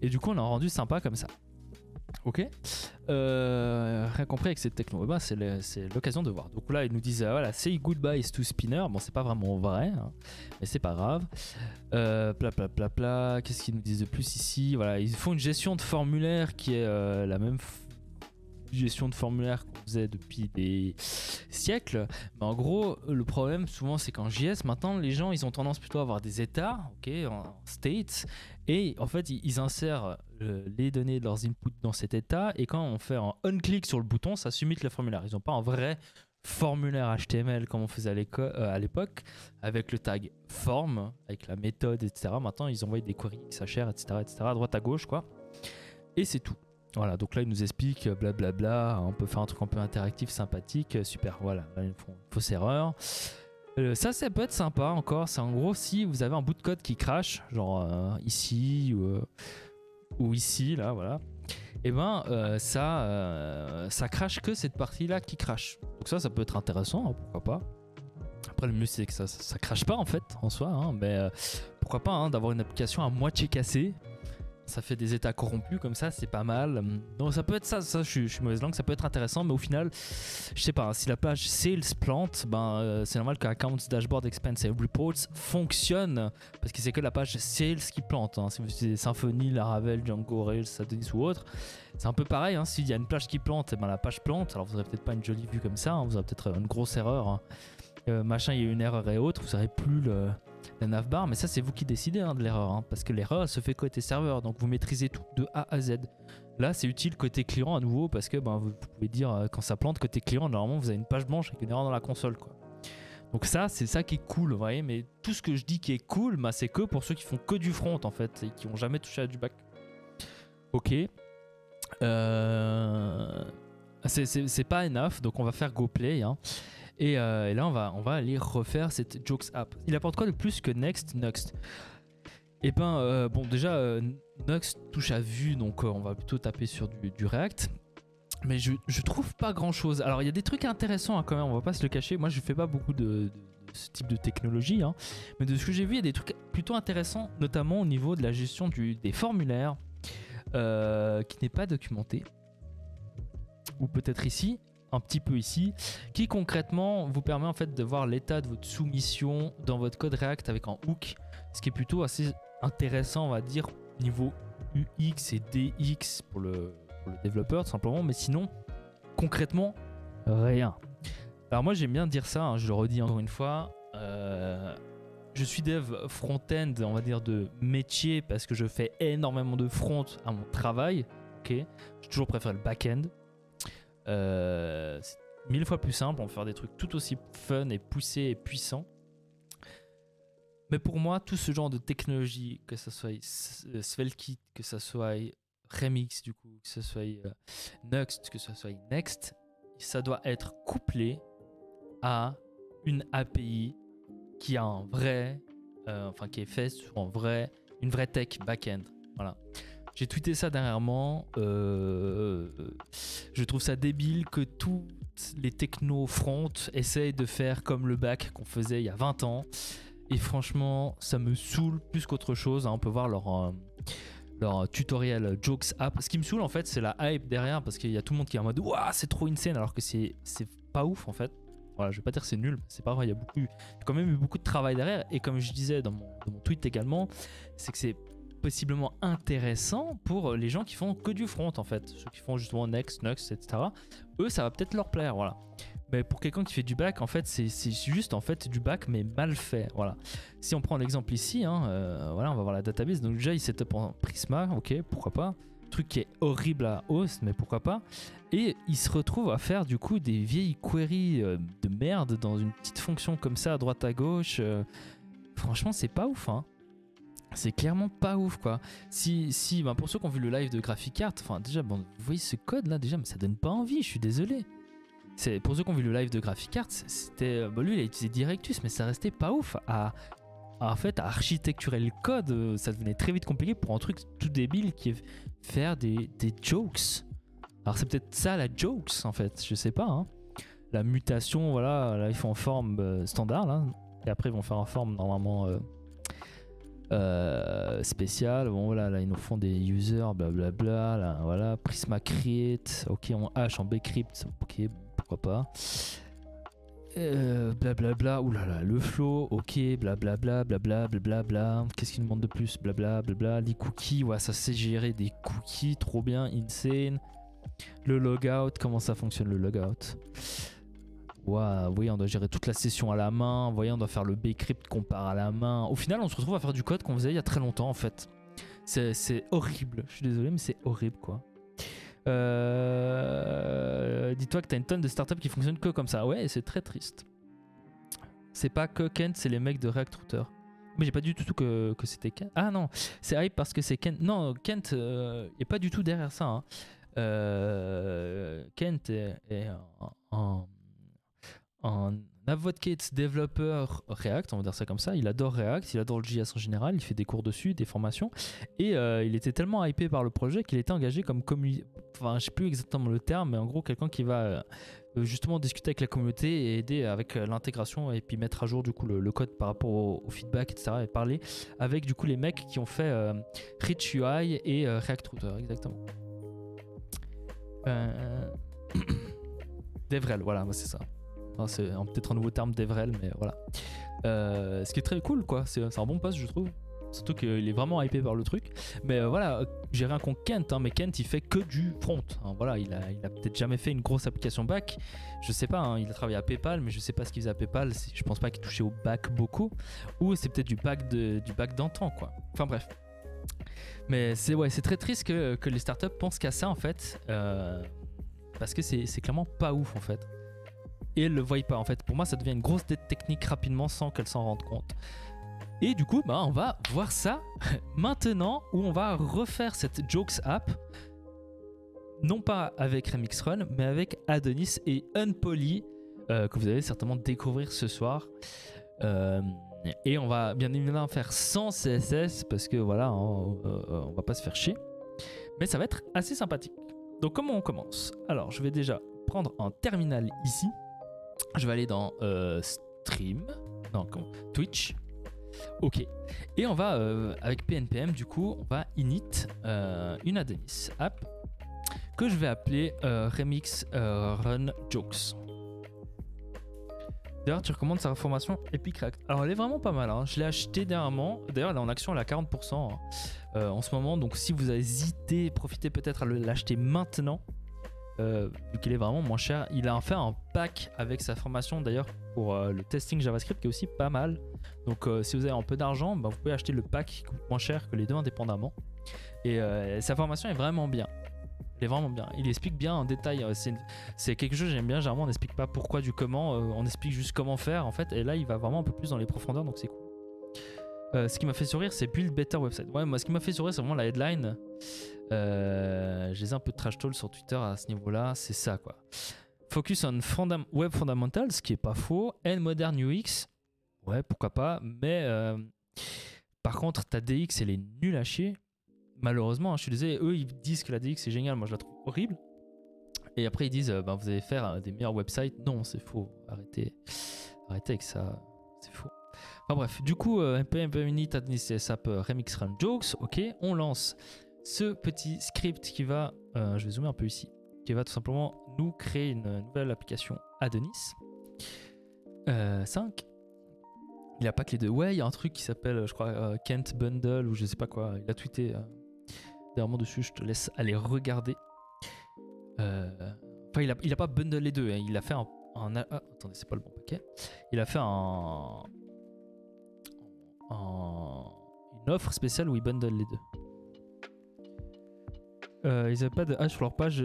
Et du coup, on a rendu sympa comme ça. Ok, rien compris avec cette techno, bah, c'est l'occasion de voir. Donc là, ils nous disent voilà, say goodbye to Spinner. Bon, c'est pas vraiment vrai, hein, mais c'est pas grave. Qu'est-ce qu'ils nous disent de plus ici? Voilà, ils font une gestion de formulaire qui est la même gestion de formulaire qu'on faisait depuis des siècles. Mais en gros, le problème souvent, c'est qu'en JS, maintenant, les gens, ils ont tendance plutôt à avoir des états, ok, en states, et en fait, ils insèrent les données de leurs inputs dans cet état, et quand on fait un on-click sur le bouton, ça submit le formulaire. Ils n'ont pas un vrai formulaire HTML comme on faisait à l'époque, avec le tag form, avec la méthode, etc. Maintenant, ils envoient des queries XHR, etc., à droite à gauche, quoi. Et c'est tout. Voilà, donc là, ils nous expliquent blablabla, on peut faire un truc un peu interactif, sympathique, super, voilà, là, ils font une fausse erreur. Ça peut être sympa encore, c'est en gros si vous avez un bout de code qui crash, genre ici ou ici, là, voilà. et ben ça crache que cette partie-là qui crache. Donc ça peut être intéressant, hein, pourquoi pas. Après le mieux c'est que ça crache pas en fait en soi, hein, mais pourquoi pas hein, d'avoir une application à moitié cassée. Ça fait des états corrompus comme ça, c'est pas mal. Donc ça peut être ça je suis mauvaise langue, ça peut être intéressant, mais au final, je sais pas, hein, si la page Sales plante, c'est normal que Accounts, Dashboard, Expense et Reports fonctionnent, parce que c'est que la page Sales qui plante. Hein. Si vous utilisez Symfony, Laravel, Django, Rails, Adonis ou autre, c'est un peu pareil. Hein. S'il y a une page qui plante, la page plante. Alors vous n'aurez peut-être pas une jolie vue comme ça, hein, vous aurez peut-être une grosse erreur. Hein. Machin, il y a une erreur et autre, vous n'aurez plus la navbar, mais ça c'est vous qui décidez hein, de l'erreur, hein, parce que l'erreur elle se fait côté serveur, donc vous maîtrisez tout de A à Z. Là c'est utile côté client à nouveau, parce que vous pouvez dire quand ça plante côté client, normalement vous avez une page blanche avec une erreur dans la console quoi. Donc ça c'est ça qui est cool, vous voyez, mais tout ce que je dis qui est cool, c'est que pour ceux qui font que du front en fait, et qui n'ont jamais touché à du back. Ok. C'est pas enough, donc on va faire go play hein. Et là, on va aller refaire cette Jokes app. Il apporte quoi de plus que Next? Et bon, déjà, Next touche à vue, donc on va plutôt taper sur du React. Mais je trouve pas grand chose. Alors, il y a des trucs intéressants hein, quand même, on va pas se le cacher. Moi, je fais pas beaucoup de ce type de technologie. Hein. Mais de ce que j'ai vu, il y a des trucs plutôt intéressants, notamment au niveau de la gestion des formulaires, qui n'est pas documenté. Ou peut-être ici. Un petit peu ici, qui concrètement vous permet en fait de voir l'état de votre soumission dans votre code React avec un hook, ce qui est plutôt assez intéressant, on va dire, niveau UX et DX pour le développeur tout simplement, mais sinon, concrètement, rien. Alors moi j'aime bien dire ça, hein, je le redis encore une fois, je suis dev front-end, on va dire de métier, parce que je fais énormément de front à mon travail, ok, j'ai toujours préféré le back-end. C'est 1000 fois plus simple, on peut faire des trucs tout aussi fun et poussés et puissants. Mais pour moi, tout ce genre de technologie, que ce soit Svelte, que ce soit Remix, du coup, que ce soit Nuxt, que ce soit Next, ça doit être couplé à une API qui a un vrai, qui est faite sur une vraie tech back-end. Voilà. J'ai tweeté ça dernièrement. Je trouve ça débile que toutes les technos front essayent de faire comme le back qu'on faisait il y a 20 ans. Et franchement, ça me saoule plus qu'autre chose. On peut voir leur tutoriel Jokes app. Ce qui me saoule en fait, c'est la hype derrière, parce qu'il y a tout le monde qui est en mode waouh, c'est trop insane, alors que c'est pas ouf en fait. Voilà, je vais pas dire que c'est nul, c'est pas vrai. Il y a quand même eu beaucoup de travail derrière. Et comme je disais dans mon tweet également, c'est que c'est possiblement intéressant pour les gens qui font que du front en fait, ceux qui font justement Next, Nuxt, etc. Eux ça va peut-être leur plaire, voilà. Mais pour quelqu'un qui fait du back en fait c'est juste en fait du back mais mal fait, voilà. Si on prend l'exemple ici, hein, voilà, on va voir la database, donc déjà il setup en Prisma, ok, pourquoi pas, truc qui est horrible à host mais pourquoi pas, et il se retrouve à faire du coup des vieilles queries de merde dans une petite fonction comme ça à droite à gauche, franchement c'est pas ouf hein. C'est clairement pas ouf quoi. Pour ceux qui ont vu le live de Graphic Art, déjà vous voyez ce code là déjà, mais ça donne pas envie, je suis désolé. Pour ceux qui ont vu le live de Graphic Art, c'était lui il a utilisé Directus, mais ça restait pas ouf à architecturer le code, ça devenait très vite compliqué pour un truc tout débile qui est faire des jokes. Alors c'est peut-être ça la jokes en fait, je sais pas hein. La mutation, voilà, là ils font en forme standard là, et après ils vont faire en forme normalement spécial. Bon voilà, là ils nous font des users, blablabla, là voilà, Prisma create, ok, en H, en bcrypt, ok, pourquoi pas. Blablabla, oulala, le flow, ok, blablabla, blablabla, qu'est-ce qu'il nous demande de plus, blablabla, les cookies, ouais, ça sait gérer des cookies, trop bien, insane. Le logout, comment ça fonctionne le logout? Wow, vous voyez, on doit gérer toute la session à la main. Vous voyez, on doit faire le bcrypt qu'on part à la main. Au final, on se retrouve à faire du code qu'on faisait il y a très longtemps en fait. C'est horrible. Je suis désolé, mais c'est horrible quoi. Dis-toi que t'as une tonne de startups qui fonctionnent que comme ça. Ouais, c'est très triste. C'est pas que Kent, c'est les mecs de React Router. Mais j'ai pas du tout que c'était Kent. Ah non, c'est hype parce que c'est Kent. Non, Kent est pas du tout derrière ça. Hein. Kent est advocate développeur React, on va dire ça comme ça. Il adore React, il adore le JS en général, il fait des cours dessus, des formations. Et il était tellement hypé par le projet qu'il était engagé comme enfin, je sais plus exactement le terme, mais en gros, quelqu'un qui va justement discuter avec la communauté et aider avec l'intégration et puis mettre à jour du coup le code par rapport au feedback, etc. Et parler avec du coup les mecs qui ont fait Rich UI et React Router, exactement. DevRel, voilà, c'est ça. C'est peut-être un nouveau terme DevRel, mais voilà. Ce qui est très cool, quoi. C'est un bon poste, je trouve. Surtout qu'il est vraiment hypé par le truc. Mais voilà, j'ai rien contre Kent, hein, mais Kent, il fait que du front. Hein, voilà, il a peut-être jamais fait une grosse application back. Je sais pas, hein, il a travaillé à PayPal, mais je sais pas ce qu'il faisait à PayPal. Je pense pas qu'il touchait au back beaucoup. Ou c'est peut-être du back d'antan, quoi. Enfin bref. Mais c'est très triste que les startups pensent qu'à ça, en fait. Parce que c'est clairement pas ouf, en fait. Et elles le voient pas, en fait. Pour moi, ça devient une grosse dette technique rapidement sans qu'elles s'en rendent compte. Et du coup, on va voir ça maintenant où on va refaire cette Jokes app. Non pas avec Remix Run, mais avec Adonis et Unpoly, que vous allez certainement découvrir ce soir. Et on va bien évidemment faire sans CSS parce que voilà, on va pas se faire chier. Mais ça va être assez sympathique. Donc comment on commence? Alors je vais déjà prendre un terminal ici. Je vais aller dans Stream, non, Twitch. Ok. Et on va avec PNPM du coup, on va init une Adonis app que je vais appeler Remix Run Jokes. D'ailleurs, tu recommandes sa formation Epic React. Alors, elle est vraiment pas mal. Hein. Je l'ai acheté dernièrement. D'ailleurs, elle est en action, elle est à 40% en ce moment. Donc, si vous avez hésité, profitez peut-être à l'acheter maintenant. Vu qu'il est vraiment moins cher. Il a fait un pack avec sa formation d'ailleurs pour le testing JavaScript qui est aussi pas mal. Donc, si vous avez un peu d'argent, vous pouvez acheter le pack qui coûte moins cher que les deux indépendamment. Et sa formation est vraiment bien. Il est vraiment bien. Il explique bien en détail. C'est quelque chose que j'aime bien. Généralement, on n'explique pas pourquoi du comment. On explique juste comment faire en fait. Et là, il va vraiment un peu plus dans les profondeurs. Donc, c'est cool. Ce qui m'a fait sourire, c'est Build Better Website. Ouais, moi, ce qui m'a fait sourire, c'est vraiment la headline. J'ai un peu de trash talk sur Twitter à ce niveau-là. C'est ça, quoi. Focus on Web Fundamentals, ce qui est pas faux. And Modern UX. Ouais, pourquoi pas. Mais par contre, ta DX, elle est nulle à chier. Malheureusement, je suis désolé, eux ils disent que la DX c'est génial, moi je la trouve horrible. Et après ils disent vous allez faire des meilleurs websites. Non, c'est faux. Arrêtez avec ça, c'est faux. Enfin bref, du coup npm init Adonis app Remix Run Jokes. Ok, on lance ce petit script qui va, je vais zoomer un peu ici, qui va tout simplement nous créer une nouvelle application Adonis 5. Il n'y a pas que les deux. Ouais, il y a un truc qui s'appelle, je crois, Kent Bundle ou je sais pas quoi. Il a tweeté dernièrement dessus, je te laisse aller regarder. Enfin, il a pas bundle les deux. Hein. Il a fait attendez, c'est pas le bon paquet. Il a fait une offre spéciale où il bundle les deux. Ils n'avaient pas de hash sur leur page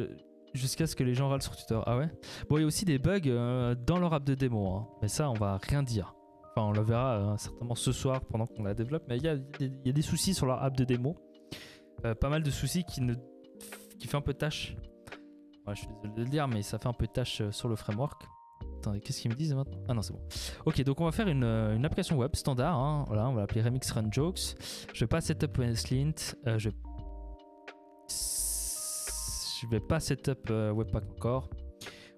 jusqu'à ce que les gens râlent sur Twitter. Ah ouais. Bon, il y a aussi des bugs dans leur app de démo. Hein. Mais ça, on va rien dire. Enfin, on le verra certainement ce soir pendant qu'on la développe. Mais il y a des soucis sur leur app de démo. Pas mal de soucis qui fait un peu tâche. Ouais, je suis désolé de le dire, mais ça fait un peu tâche sur le framework. Attendez, qu'est-ce qu'ils me disent maintenant? Ah non, c'est bon. Ok, donc on va faire une application web standard. Hein. Voilà, on va l'appeler Remix Run Jokes. Je vais pas setup WebSlint. Je vais pas setup Webpack encore.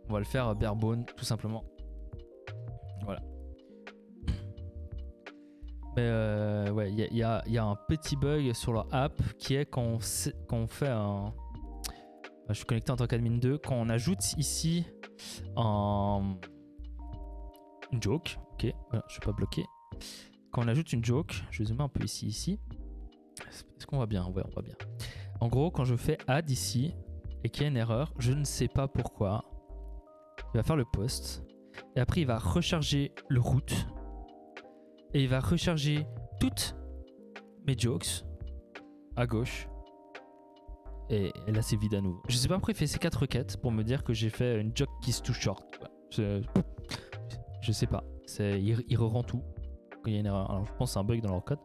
On va le faire barebone, tout simplement. Voilà. Mais ouais, il y a un petit bug sur leur app qui est quand on fait un... Je suis connecté en tant qu'admin 2. Quand on ajoute ici une joke, ok, voilà, je ne suis pas bloqué. Quand on ajoute une joke, je vais zoomer un peu ici. Est-ce qu'on va bien? Ouais, on va bien. En gros, quand je fais add ici et qu'il y a une erreur, je ne sais pas pourquoi. Il va faire le post et après il va recharger le root. Et il va recharger toutes mes jokes à gauche. Et là, c'est vide à nouveau. Je sais pas pourquoi il fait ces 4 requêtes pour me dire que j'ai fait une joke qui is too short. Je sais pas. Il re-rend tout quand il y a une erreur. Alors, je pense que c'est un bug dans leur code.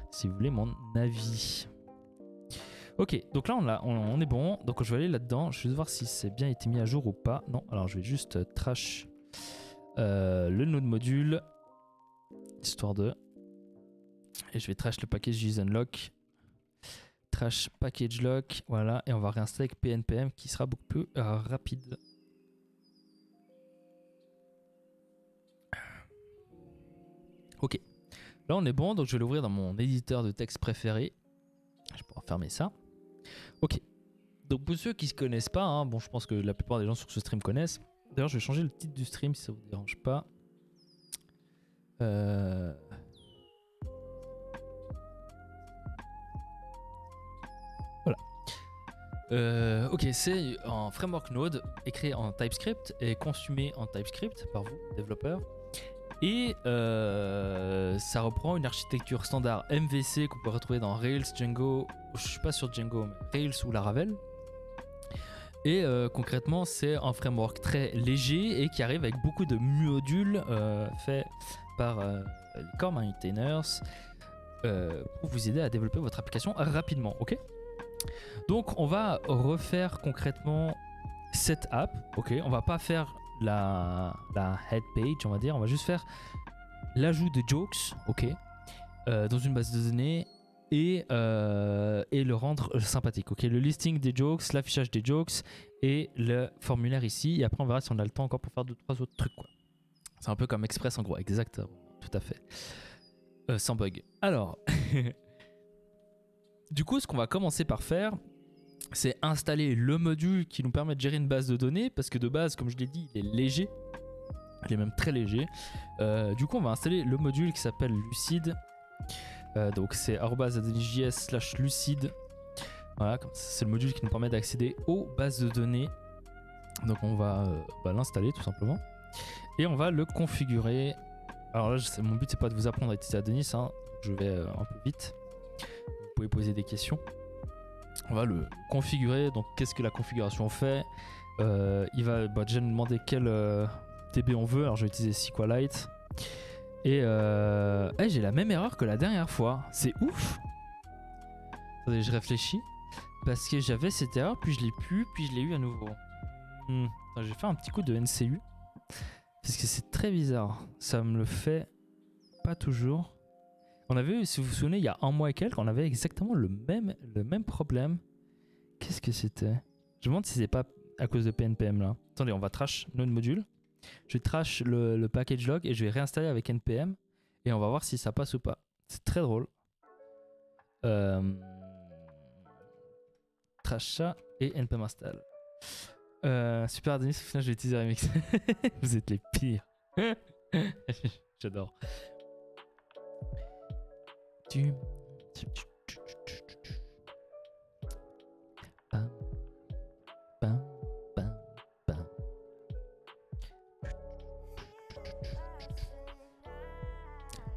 Si vous voulez mon avis. Ok, donc là, on est bon. Donc, je vais aller là-dedans. Je vais voir si c'est bien été mis à jour ou pas. Non, alors je vais juste trash le node module, histoire de... Et je vais trash le package JSONLock. Trash package lock, voilà, et on va réinstaller avec PNPM qui sera beaucoup plus rapide. Ok, là on est bon, donc je vais l'ouvrir dans mon éditeur de texte préféré. Je vais pouvoir fermer ça. Ok, donc pour ceux qui ne se connaissent pas, hein, bon je pense que la plupart des gens sur ce stream connaissent. D'ailleurs je vais changer le titre du stream si ça vous dérange pas. Voilà. Ok, c'est un framework Node écrit en TypeScript et consumé en TypeScript par vous, développeurs. Et ça reprend une architecture standard MVC qu'on peut retrouver dans Rails, Django, je suis pas sur Django, mais Rails ou Laravel. Et concrètement, c'est un framework très léger et qui arrive avec beaucoup de modules faits par les core maintainers pour vous aider à développer votre application rapidement. Ok. Donc on va refaire concrètement cette app. Ok, on va pas faire la head page, on va dire. On va juste faire l'ajout de jokes, ok, dans une base de données et le rendre sympathique. Ok, le listing des jokes, l'affichage des jokes et le formulaire ici. Et après on verra si on a le temps encore pour faire 2-3 autres trucs, quoi. C'est un peu comme Express en gros, exactement, tout à fait. Sans bug. Alors, du coup, ce qu'on va commencer par faire, c'est installer le module qui nous permet de gérer une base de données, parce que de base, comme je l'ai dit, il est léger. Il est même très léger. Du coup, on va installer le module qui s'appelle Lucid. Donc c'est @js/lucid. Voilà, c'est le module qui nous permet d'accéder aux bases de données. Donc on va l'installer tout simplement. Et on va le configurer. Alors là, mon but c'est pas de vous apprendre à utiliser Adonis, hein. Je vais un peu vite. Vous pouvez poser des questions. On va le configurer. Donc qu'est-ce que la configuration fait? Il va déjà nous demander quel DB on veut. Alors je vais utiliser SQLite. Et j'ai la même erreur que la dernière fois. C'est ouf. Attendez, je réfléchis. Parce que j'avais cette erreur, puis je l'ai plus, puis je l'ai eu à nouveau. J'ai fait un petit coup de NCU. Parce que c'est très bizarre. Ça me le fait pas toujours. On avait eu, si vous vous souvenez, il y a un mois et quelques, on avait exactement le même problème. Qu'est-ce que c'était? Je me demande si c'est pas à cause de PNPM là. Attendez, on va trash notre module. Je trash le package log et je vais réinstaller avec NPM. Et on va voir si ça passe ou pas. C'est très drôle. Trash ça et NPM install. Super Denis, au final je vais utiliser Remix. Vous êtes les pires. J'adore. Bien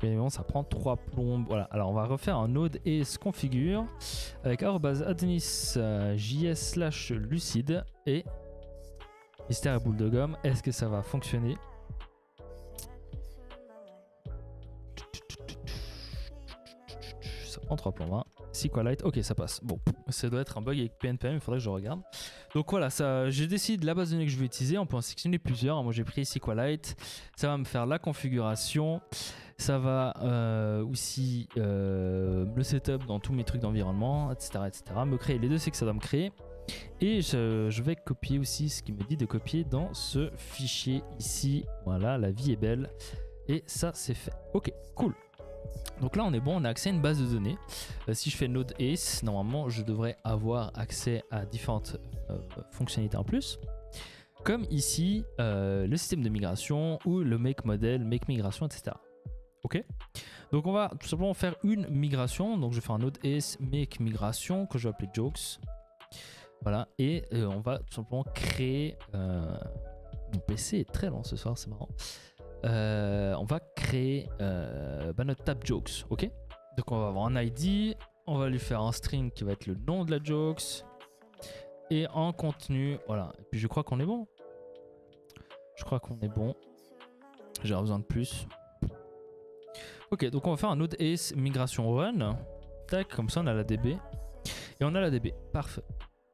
évidemment, ça prend 3 plombes. Voilà, alors on va refaire un node et se configure avec @adonis js/lucid et mystère à boule de gomme. Est-ce que ça va fonctionner? Ça prend 3 plombes. Hein. SQLite, ok, ça passe. Bon, ça doit être un bug avec PNPM, il faudrait que je regarde. Donc voilà, j'ai décidé la base de données que je vais utiliser. On peut en sélectionner plusieurs. Moi j'ai pris SQLite. Ça va me faire la configuration. Ça va aussi le setup dans tous mes trucs d'environnement, etc., etc. Me créer les dossiers que ça doit me créer. Et je vais copier aussi ce qu'il me dit de copier dans ce fichier ici. Voilà, la vie est belle. Et ça, c'est fait. Ok, cool. Donc là, on est bon, on a accès à une base de données. Si je fais node ace, normalement, je devrais avoir accès à différentes fonctionnalités en plus. Comme ici, le système de migration ou le make model, make migration, etc. Ok, donc on va tout simplement faire une migration. Donc je vais faire un node ace make migration que je vais appeler jokes. Voilà, et on va tout simplement créer. Mon PC est très lent ce soir, c'est marrant. On va créer notre tab jokes. Ok, donc on va avoir un ID. On va lui faire un string qui va être le nom de la jokes. Et en contenu, voilà. Et puis je crois qu'on est bon. Je crois qu'on est bon. J'ai besoin de plus. Ok, donc on va faire un node ace migration run. Tac, comme ça on a la DB. Et on a la DB, parfait.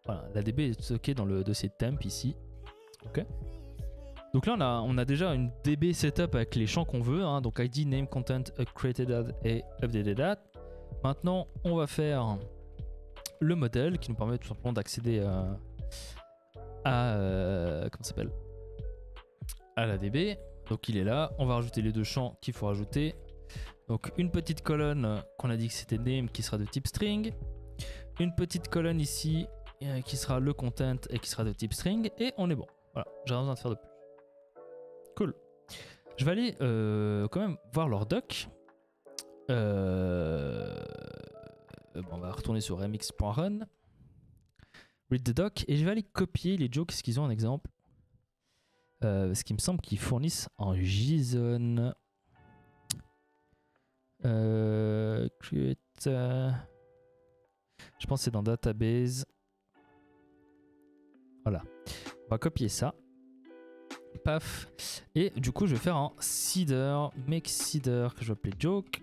Voilà, la DB est stockée dans le dossier temp ici. Ok. Donc là, on a déjà une DB setup avec les champs qu'on veut. Hein, donc ID, name, content, created ad et updated ad. Maintenant, on va faire le modèle qui nous permet tout simplement d'accéder comment ça s'appelle, à la DB. Donc il est là. On va rajouter les deux champs qu'il faut rajouter. Donc une petite colonne qu'on a dit que c'était name qui sera de type string. Une petite colonne ici qui sera le content et qui sera de type string. Et on est bon. Voilà, j'ai rien besoin de faire de plus. Cool. Je vais aller quand même voir leur doc. Bon, on va retourner sur mx.run. Read the doc. Et je vais aller copier les jokes qu'ils ont en exemple. Ce qui me semble qu'ils fournissent en JSON. Create. Je pense que c'est dans database. Voilà. On va copier ça. Paf. Et du coup, je vais faire un seeder. Make seeder que je vais appeler joke.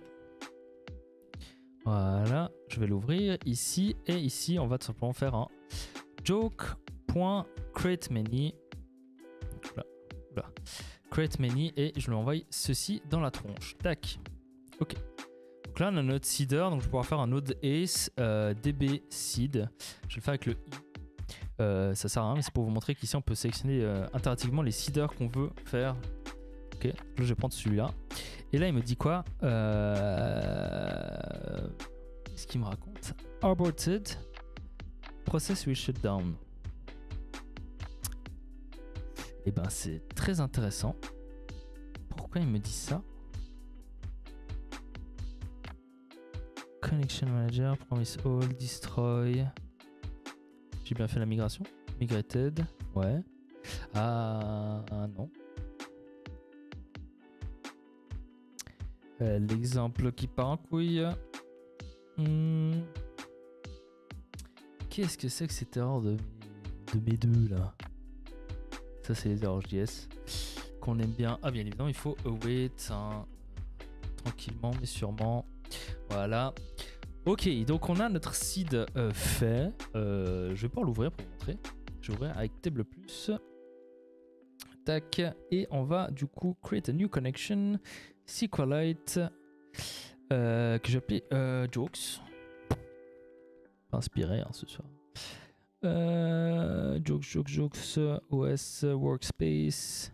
Voilà. Je vais l'ouvrir ici. Et ici, on va tout simplement faire un joke.createMany. Create many et je lui envoie ceci dans la tronche. Tac. Ok. Donc là on a notre seeder, donc je vais pouvoir faire un node ace db seed. Je vais le faire avec le i. Ça sert à rien, mais c'est pour vous montrer qu'ici on peut sélectionner interactivement les seeders qu'on veut faire. Ok. Donc là je vais prendre celui-là. Et là il me dit quoi? Qu'est-ce qu'il me raconte? Aborted. Process will shut down. Et ben c'est très intéressant. Pourquoi il me dit ça? Connection Manager, Promise All, Destroy. J'ai bien fait la migration? Migrated, ouais. Ah non. L'exemple qui part en couille. Qu'est-ce que c'est que cette erreur de mes deux là? Ça c'est les erreurs JS qu'on aime bien. Ah bien évidemment il faut await hein, tranquillement mais sûrement. Voilà. Ok, donc on a notre seed fait. Je vais pas l'ouvrir pour vous montrer. Je vais ouvrir avec table plus. Tac. Et on va du coup create a new connection. SQLite que j'ai appelé jokes. Inspiré hein, ce soir. Jokes, OS Workspace.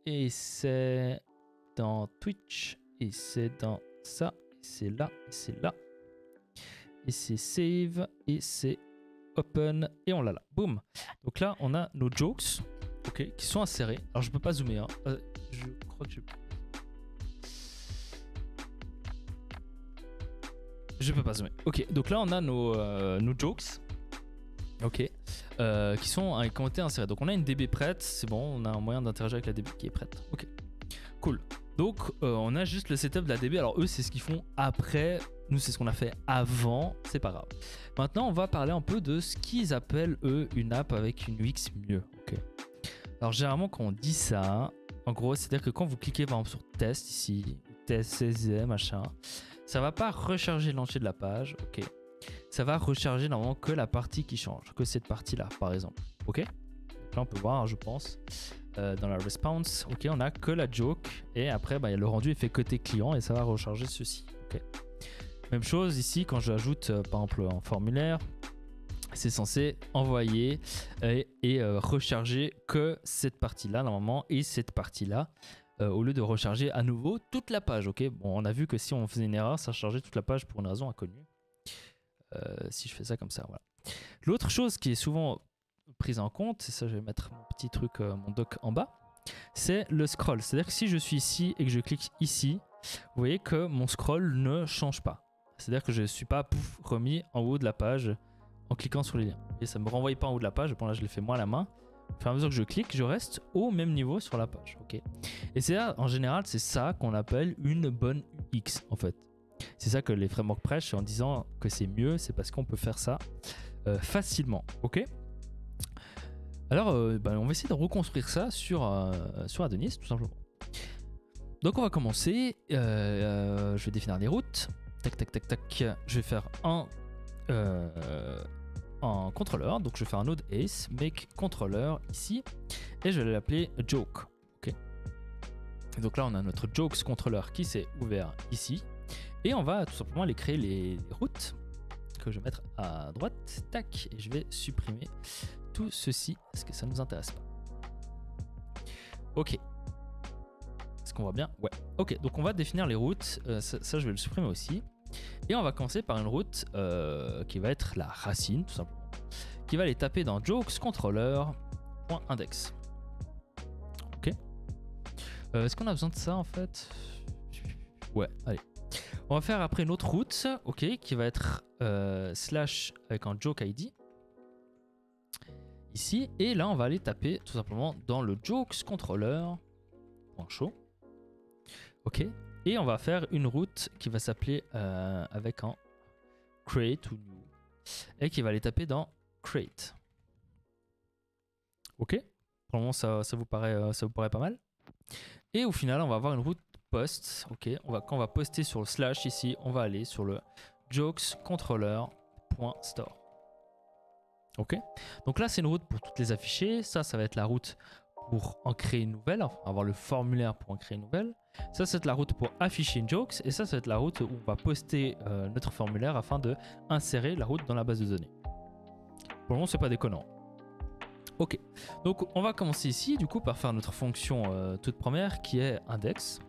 Et c'est dans Twitch. Et c'est dans ça. Et c'est là. Et c'est là. Et c'est save. Et c'est open. Et on l'a là. Boom. Donc là, on a nos jokes. Ok. Qui sont insérés. Alors je peux pas zoomer. Hein. Je crois que je peux pas zoomer. Ok, donc là on a nos jokes. Ok. Qui sont qui ont été insérés. Donc on a une DB prête. C'est bon, on a un moyen d'interagir avec la DB qui est prête. Ok. Cool. Donc on a juste le setup de la DB. Alors eux c'est ce qu'ils font après. Nous c'est ce qu'on a fait avant. C'est pas grave. Maintenant on va parler un peu de ce qu'ils appellent eux une app avec une UX mieux. Ok. Alors généralement quand on dit ça, en gros c'est-à-dire que quand vous cliquez par exemple sur test ici, test CZ machin, ça va pas recharger l'entier de la page, ok. Ça va recharger normalement que la partie qui change, que cette partie-là, par exemple, ok. Donc là, on peut voir, je pense, dans la response, ok, on a que la joke et après, bah, le rendu est fait côté client et ça va recharger ceci, ok. Même chose ici, quand j'ajoute, par exemple, un formulaire, c'est censé envoyer et recharger que cette partie-là, normalement, et cette partie-là. Au lieu de recharger à nouveau toute la page, ok. Bon, on a vu que si on faisait une erreur, ça chargeait toute la page pour une raison inconnue. Si je fais ça comme ça, voilà. L'autre chose qui est souvent prise en compte, c'est ça, je vais mettre mon petit truc, mon doc en bas, c'est le scroll. C'est-à-dire que si je suis ici et que je clique ici, vous voyez que mon scroll ne change pas. C'est-à-dire que je ne suis pas remis en haut de la page en cliquant sur les liens. Et ça ne me renvoie pas en haut de la page. Bon, là, je l'ai fait moi à la main. Au fur et à mesure que je clique, je reste au même niveau sur la page. Okay. Et c'est là, en général, c'est ça qu'on appelle une bonne UX, en fait. C'est ça que les frameworks prêchent en disant que c'est mieux, c'est parce qu'on peut faire ça facilement. Ok. Alors, on va essayer de reconstruire ça sur Adonis, tout simplement. Donc, on va commencer. Je vais définir les routes. Tac, tac, tac, tac. Je vais faire un un contrôleur. Donc je vais faire un node ace, make controller ici, et je vais l'appeler joke. Ok. Et donc là on a notre jokes controller qui s'est ouvert ici, et on va tout simplement aller créer les routes que je vais mettre à droite. Tac, et je vais supprimer tout ceci parce que ça ne nous intéresse pas. Ok. Est-ce qu'on voit bien? Ouais. Ok, donc on va définir les routes. Ça, je vais le supprimer aussi. Et on va commencer par une route qui va être la racine, tout simplement. Qui va aller taper dans jokes controller.index. Ok. Est-ce qu'on a besoin de ça en fait? Ouais, allez. On va faire après une autre route, ok, qui va être slash avec un joke ID. Ici, et là on va aller taper tout simplement dans le jokes controller.show. Ok, et on va faire une route qui va s'appeler avec un create ou new, et qui va aller taper dans create. Ok, pour le moment ça vous paraît pas mal. Et au final on va avoir une route post. Ok, quand on va poster sur le slash ici, on va aller sur le jokes controller.store. Ok, donc là c'est une route pour toutes les afficher. Ça va être la route pour en créer une nouvelle, enfin, avoir le formulaire pour en créer une nouvelle. Ça c'est la route pour afficher une jokes, et ça va être la route où on va poster notre formulaire afin de insérer la route dans la base de données. Pour le moment c'est pas déconnant. Ok, donc on va commencer ici du coup par faire notre fonction toute première qui est index.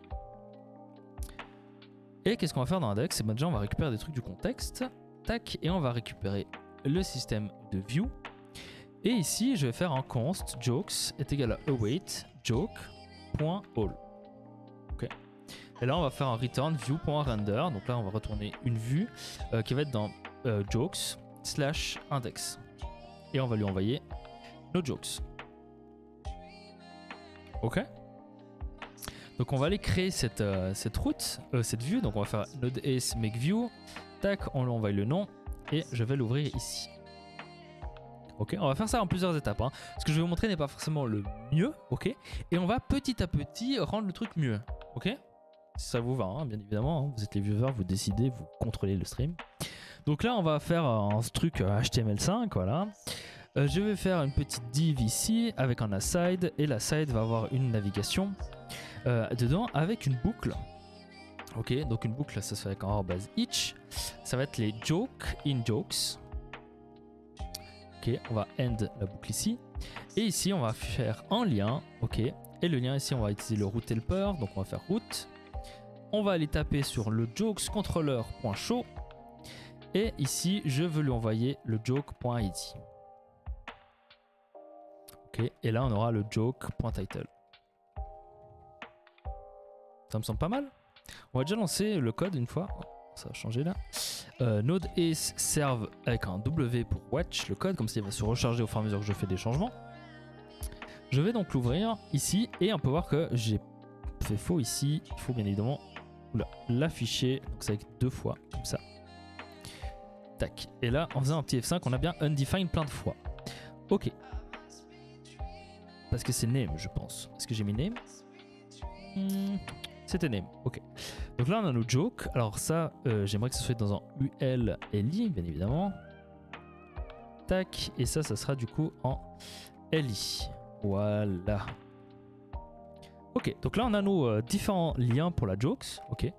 Et qu'est-ce qu'on va faire dans index? Et ben déjà on va récupérer des trucs du contexte, tac, et on va récupérer le système de view. Et ici je vais faire un const jokes est égal à await joke.all. Ok. Et là on va faire un return view.render. Donc là on va retourner une vue qui va être dans jokes slash index. Et on va lui envoyer nos jokes. Ok. Donc on va aller créer cette route, cette vue. Donc on va faire node ace make view. Tac, on lui envoie le nom et je vais l'ouvrir ici. Ok, on va faire ça en plusieurs étapes. Hein. Ce que je vais vous montrer n'est pas forcément le mieux, ok. Et on va petit à petit rendre le truc mieux, ok. Si ça vous va, hein, bien évidemment. Hein. Vous êtes les viewers, vous décidez, vous contrôlez le stream. Donc là, on va faire un truc HTML5, voilà. Je vais faire une petite div ici avec un aside, et l'aside va avoir une navigation dedans avec une boucle. Ok, donc une boucle, ça se fait avec un arrobase each. Ça va être les jokes in jokes. Ok, on va end la boucle ici. Et ici, on va faire un lien. Ok, et le lien ici, on va utiliser le route helper. Donc on va faire route. On va aller taper sur le jokes controller.show. Et ici, je veux lui envoyer le joke.id. Ok, et là, on aura le joke.title. Ça me semble pas mal. On va déjà lancer le code une fois. Ça va changer là. Node ace serve avec un W pour watch le code, comme ça il va se recharger au fur et à mesure que je fais des changements. Je vais donc l'ouvrir ici et on peut voir que j'ai fait faux ici. Il faut bien évidemment l'afficher, donc c'est avec 2 fois comme ça. Tac. Et là en faisant un petit F5 on a bien undefined plein de fois. Ok. Parce que c'est name je pense. Est-ce que j'ai mis name? C'était name, ok. Donc là on a nos jokes. Alors ça, j'aimerais que ce soit dans un UL-LI, bien évidemment. Tac, et ça sera du coup en LI. Voilà. Ok, donc là on a nos différents liens pour la jokes, ok.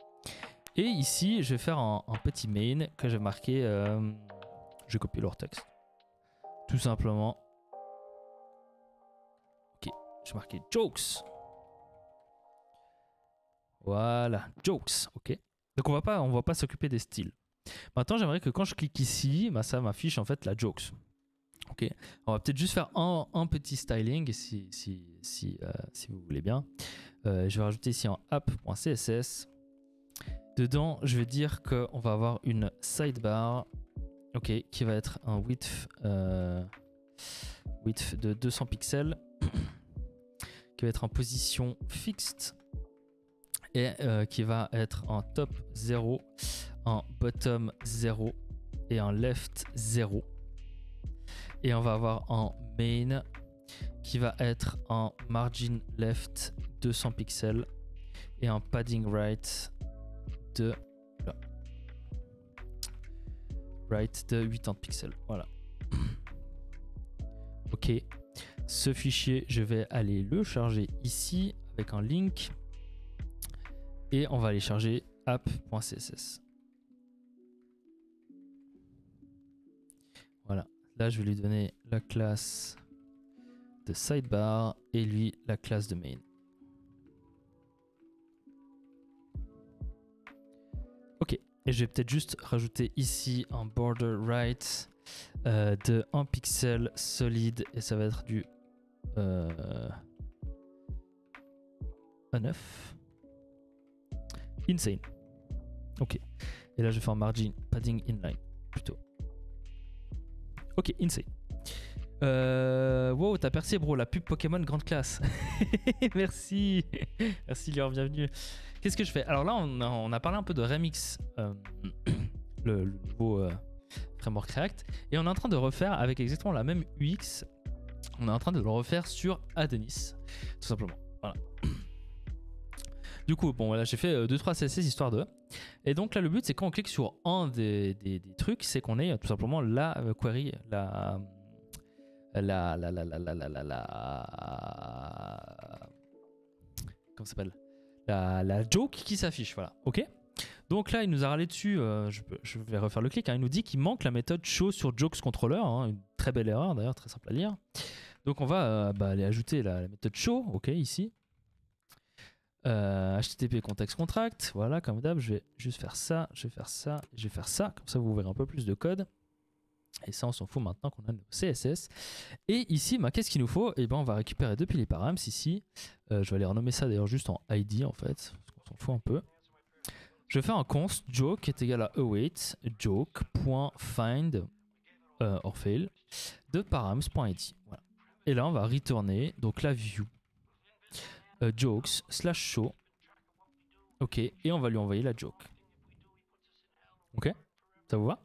Et ici, je vais faire un petit main que je vais marquer. Je vais copier leur texte. Tout simplement. Ok, je vais marquer jokes. Voilà, jokes, ok. Donc on va pas s'occuper des styles. Maintenant, j'aimerais que quand je clique ici, bah, ça m'affiche en fait la jokes. Ok. On va peut-être juste faire un petit styling si vous voulez bien. Je vais rajouter ici un app.css. Dedans, je vais dire qu'on va avoir une sidebar, ok, qui va être un width de 200 pixels, qui va être en position fixed. Et qui va être en top 0, en bottom 0 et en left 0. Et on va avoir en main qui va être en margin left 200 pixels et en padding right de 80 pixels. Voilà. OK. Ce fichier, je vais aller le charger ici avec un link. Et on va aller charger app.css. Voilà. Là, je vais lui donner la classe de sidebar et lui la classe de main. OK. Et je vais peut-être juste rajouter ici un border right de 1 pixel solide et ça va être du 9. Insane. OK. Et là, je vais faire un margin padding inline plutôt. OK, insane. Wow, t'as percé, bro. La pub Pokémon grande classe. Merci. Merci, Lior, bienvenue. Qu'est-ce que je fais? Alors là, on a parlé un peu de Remix, le nouveau framework React. Et on est en train de refaire avec exactement la même UX. On est en train de le refaire sur Adonis, tout simplement. Voilà. Du coup, bon, là, j'ai fait 2-3 CSS histoire de. Et donc là, le but, c'est quand on clique sur un des trucs, c'est qu'on ait tout simplement la query, comment ça s'appelle, la joke qui s'affiche, voilà. OK. Donc là, il nous a râlé dessus. Je vais refaire le clic. Hein. Il nous dit qu'il manque la méthode show sur jokes controller. Hein, une très belle erreur d'ailleurs, très simple à lire. Donc on va aller ajouter la méthode show. OK, ici. HTTP context contract. Voilà, comme d'hab, je vais juste faire ça. Je vais faire ça. Je vais faire ça. Comme ça, vous verrez un peu plus de code. Et ça, on s'en fout maintenant qu'on a nos CSS. Et ici, qu'est-ce qu'il nous faut? Eh ben, on va récupérer depuis les params ici. Je vais aller renommer ça d'ailleurs juste en ID en fait. Parce qu'on s'en fout un peu. Je vais faire un const joke qui est égal à await joke.find or fail de params.id. Voilà. Et là, on va retourner donc la view jokes slash show. OK. Et on va lui envoyer la joke. OK. Ça vous va?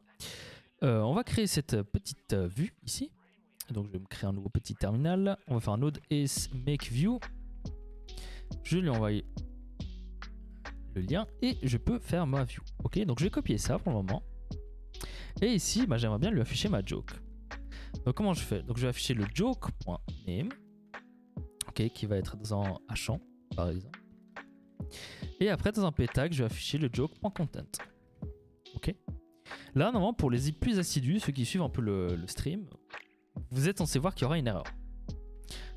On va créer cette petite vue ici. Donc je vais me créer un nouveau petit terminal. On va faire un node is make view. Je vais lui envoyer le lien et je peux faire ma view. OK, donc je vais copier ça pour le moment. Et ici, j'aimerais bien lui afficher ma joke. Donc comment je fais? Donc je vais afficher le joke.name. OK, qui va être dans un hachant par exemple. Et après dans un p tag, je vais afficher le joke.content. OK. Là, normalement, pour les plus assidus, ceux qui suivent un peu le stream, vous êtes censé voir qu'il y aura une erreur.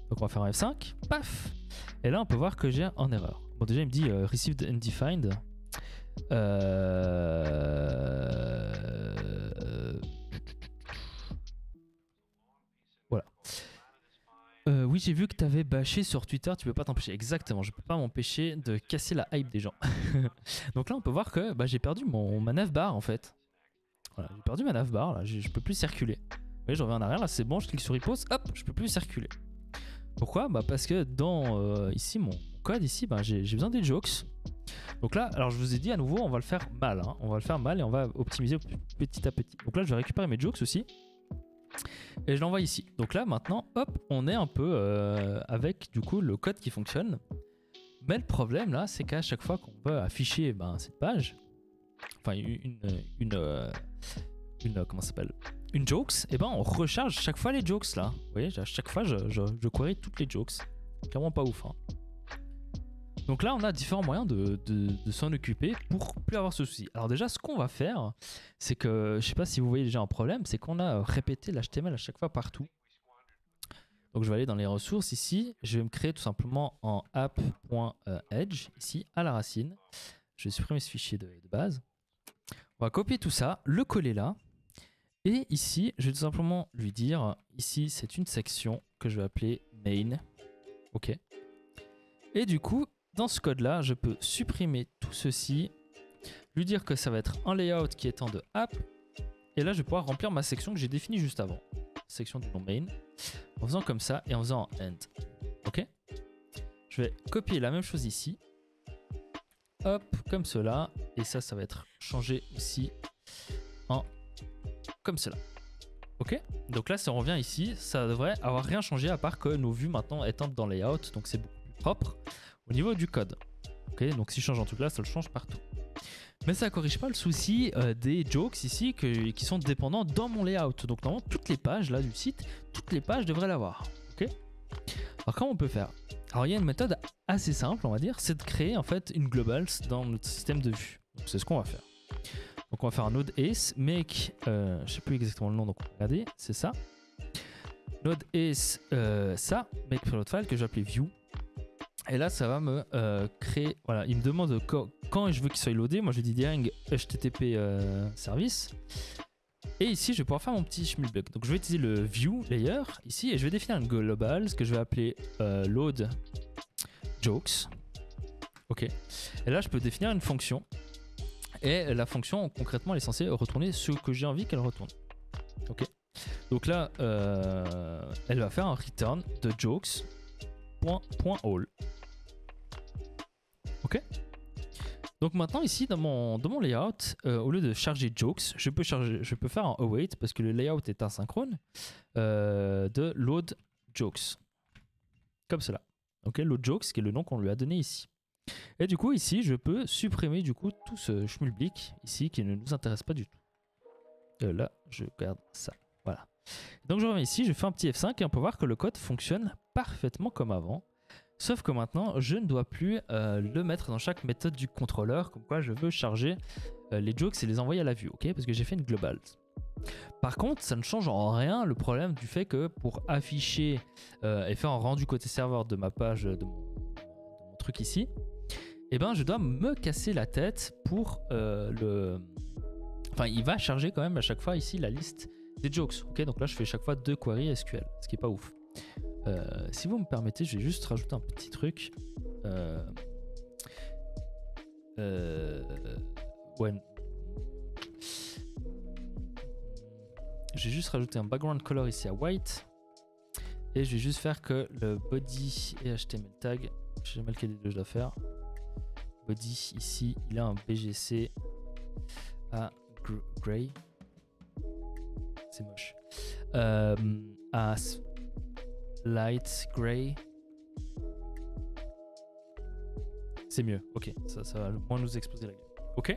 Donc on va faire un F5, paf. Et là, on peut voir que j'ai en erreur. Bon, déjà, il me dit received undefined. Voilà. Oui, j'ai vu que tu avais bâché sur Twitter, tu peux pas t'empêcher. Exactement, je peux pas m'empêcher de casser la hype des gens. Donc là, on peut voir que j'ai perdu ma navbar en fait. Voilà, j'ai perdu ma navbar, là, je peux plus circuler. Vous voyez, je reviens en arrière, là c'est bon, je clique sur repose, hop, je peux plus circuler. Pourquoi? Parce que dans ici, mon code, ici, j'ai besoin des jokes. Donc là, alors je vous ai dit à nouveau, on va le faire mal. Hein. On va le faire mal et on va optimiser petit à petit. Donc là, je vais récupérer mes jokes aussi. Et je l'envoie ici. Donc là, maintenant, hop, on est un peu avec du coup le code qui fonctionne. Mais le problème là, c'est qu'à chaque fois qu'on veut afficher cette page, enfin comment ça s'appelle, une jokes, et on recharge chaque fois les jokes là. Vous voyez, à chaque fois je query toutes les jokes. Clairement pas ouf. Hein. Donc là, on a différents moyens de s'en occuper pour plus avoir ce souci. Alors déjà, ce qu'on va faire, c'est que, je sais pas si vous voyez déjà un problème, c'est qu'on a répété l'HTML à chaque fois partout. Donc je vais aller dans les ressources ici, je vais me créer tout simplement en app.edge ici à la racine. Je vais supprimer ce fichier de base. On va copier tout ça, le coller là. Et ici, je vais tout simplement lui dire, ici c'est une section que je vais appeler main. OK. Et du coup, dans ce code-là, je peux supprimer tout ceci, lui dire que ça va être un layout qui est en de app. Et là, je vais pouvoir remplir ma section que j'ai définie juste avant. Section du nom main. En faisant comme ça et en faisant un end. OK. Je vais copier la même chose ici. Hop, comme cela. Et ça va être changé aussi en comme cela. OK. Donc là, si on revient ici, ça devrait avoir rien changé à part que nos vues maintenant étant dans layout. Donc c'est beaucoup plus propre au niveau du code. OK. Donc si je change un truc là, ça le change partout. Mais ça corrige pas le souci des jokes ici qui sont dépendants dans mon layout. Donc normalement toutes les pages là du site, toutes les pages devraient l'avoir. Ok. Alors comment on peut faire? Alors il y a une méthode assez simple on va dire, c'est de créer en fait une globals dans notre système de vue. Donc c'est ce qu'on va faire. Donc on va faire un node ace make, je sais plus exactement le nom donc regardez, c'est ça. Node ace ça, make preload file que je vais appeler view. Et là, ça va me créer. Voilà, il me demande quand je veux qu'il soit loadé. Moi, je dis diring HTTP service. Et ici, je vais pouvoir faire mon petit schmilblick. Donc, je vais utiliser le view layer ici et je vais définir une global, ce que je vais appeler load jokes. Ok. Et là, je peux définir une fonction. Et la fonction, concrètement, elle est censée retourner ce que j'ai envie qu'elle retourne. Ok. Donc là, elle va faire un return de jokes. .all. Ok. Donc maintenant ici dans mon layout, au lieu de charger jokes, je peux faire un await parce que le layout est asynchrone de load jokes. Comme cela. Ok, load jokes qui est le nom qu'on lui a donné ici. Et du coup ici je peux supprimer du coup tout ce schmulblick ici qui ne nous intéresse pas du tout. Là je garde ça. Voilà. Donc je reviens ici, je fais un petit F5 et on peut voir que le code fonctionne parfaitement comme avant. Sauf que maintenant, je ne dois plus le mettre dans chaque méthode du contrôleur, comme quoi je veux charger les jokes et les envoyer à la vue, ok? Parce que j'ai fait une global. Par contre, ça ne change en rien le problème du fait que pour afficher et faire un rendu côté serveur de ma page, de mon truc ici, eh ben, je dois me casser la tête pour Enfin, il va charger quand même à chaque fois ici la liste des jokes. Ok, donc là, je fais chaque fois 2 queries SQL, ce qui est pas ouf. Si vous me permettez, je vais juste rajouter un petit truc. Ouais. Je vais juste rajouter un background color ici à white. Et je vais juste faire que le body et HTML tag, je sais jamais lequel des deux je dois faire. Body ici, il a un BGC à gray. C'est moche. À light gray. C'est mieux. Ok, ça va moins nous exploser la gueule. Ok.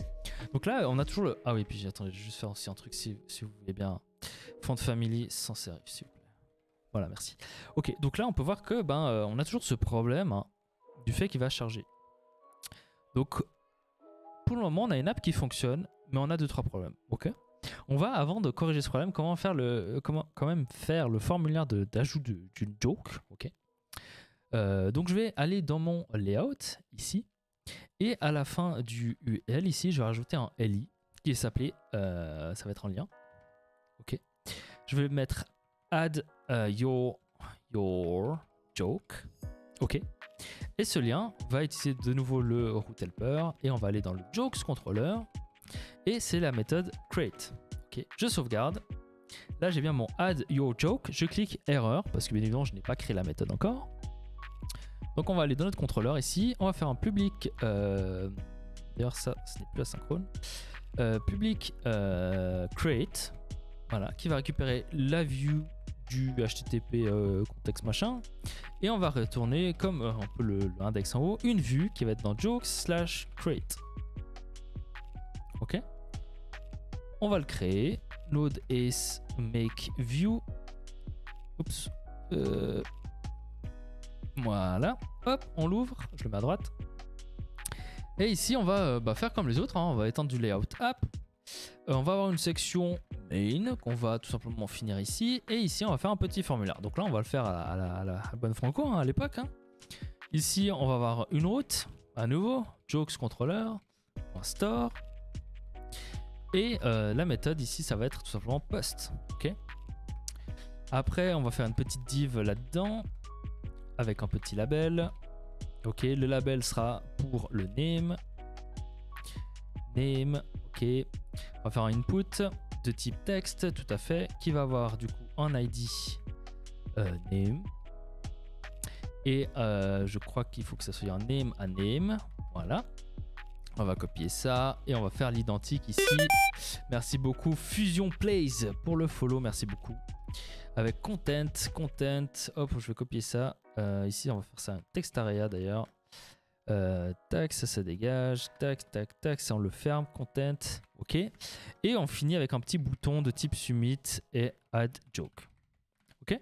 Donc là, on a toujours le. Ah oui, puis attendez, je vais juste faire aussi un truc si vous voulez bien. Font family sans serif, s'il vous plaît. Voilà, merci. Ok, donc là, on peut voir que on a toujours ce problème du fait qu'il va charger. Donc, pour le moment, on a une app qui fonctionne, mais on a 2-3 problèmes. Ok. On va, avant de corriger ce problème, comment même faire le formulaire d'ajout d'une joke. Ok. Donc je vais aller dans mon layout ici et à la fin du UL ici, je vais rajouter un LI qui va s'appeler, ça va être en lien. Ok. Je vais mettre add your joke. Ok. Et ce lien va utiliser de nouveau le route helper et on va aller dans le jokes controller. Et c'est la méthode create. Okay. Je sauvegarde. Là, j'ai bien mon add your joke. Je clique erreur parce que bien évidemment, je n'ai pas créé la méthode encore. Donc, on va aller dans notre contrôleur ici. On va faire un public. D'ailleurs, ça, ce n'est plus asynchrone. Public create. Voilà, qui va récupérer la view du HTTP contexte machin. Et on va retourner, comme un peu l'index en haut, une vue qui va être dans jokes/create. Ok. On va le créer. Node ace make view. Oups. Voilà. Hop, on l'ouvre. Je le mets à droite. Et ici, on va faire comme les autres. On va étendre du layout app. On va avoir une section main qu'on va tout simplement finir ici. Et ici, on va faire un petit formulaire. Donc là, on va le faire à la bonne franco à l'époque. Ici, on va avoir une route. À nouveau, jokes controller. Store. Et la méthode ici, ça va être tout simplement post. Ok. Après, on va faire une petite div là-dedans avec un petit label. Ok, le label sera pour le name. Name, ok. On va faire un input de type texte, tout à fait, qui va avoir du coup un ID name. Et je crois qu'il faut que ça soit un name à name. Voilà. On va copier ça et on va faire l'identique ici. Merci beaucoup Fusion Plays pour le follow, merci beaucoup. Avec content, hop, je vais copier ça. Ici, on va faire ça un text area d'ailleurs. Tac, ça dégage. Tac, tac, tac, ça on le ferme. Content, ok. Et on finit avec un petit bouton de type submit et add joke. Ok.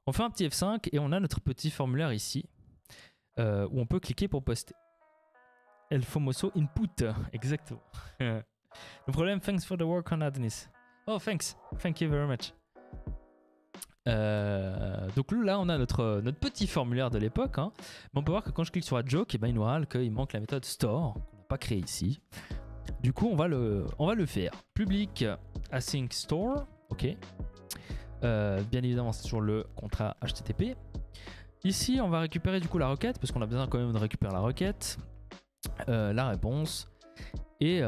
On fait un petit F5 et on a notre petit formulaire ici où on peut cliquer pour poster. El famoso input, exactement. Le problème, thanks for the work on Adonis. Oh, thanks. Thank you very much. Donc là, on a notre petit formulaire de l'époque. Hein. Mais on peut voir que quand je clique sur Add Joke, il nous râle qu'il manque la méthode store, qu'on n'a pas créée ici. Du coup, on va le faire. Public async store, ok. Bien évidemment, c'est sur le contrat HTTP. Ici, on va récupérer du coup la requête, parce qu'on a besoin quand même de récupérer la requête, la réponse, et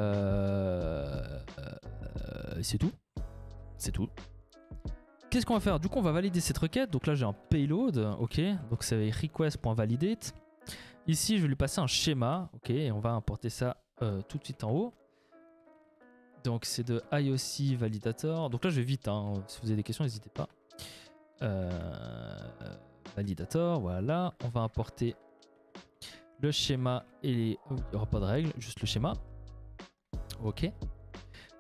c'est tout. C'est tout. Qu'est-ce qu'on va faire? Du coup, on va valider cette requête. Donc là, j'ai un payload, ok. Donc c'est request.validate. Ici, je vais lui passer un schéma, ok. Et on va importer ça tout de suite en haut. Donc c'est de IOC validator. Donc là, je vais vite. Hein. Si vous avez des questions, n'hésitez pas. Validator, voilà. On va importer le schéma et les... Oh, il n'y aura pas de règle, juste le schéma. Ok.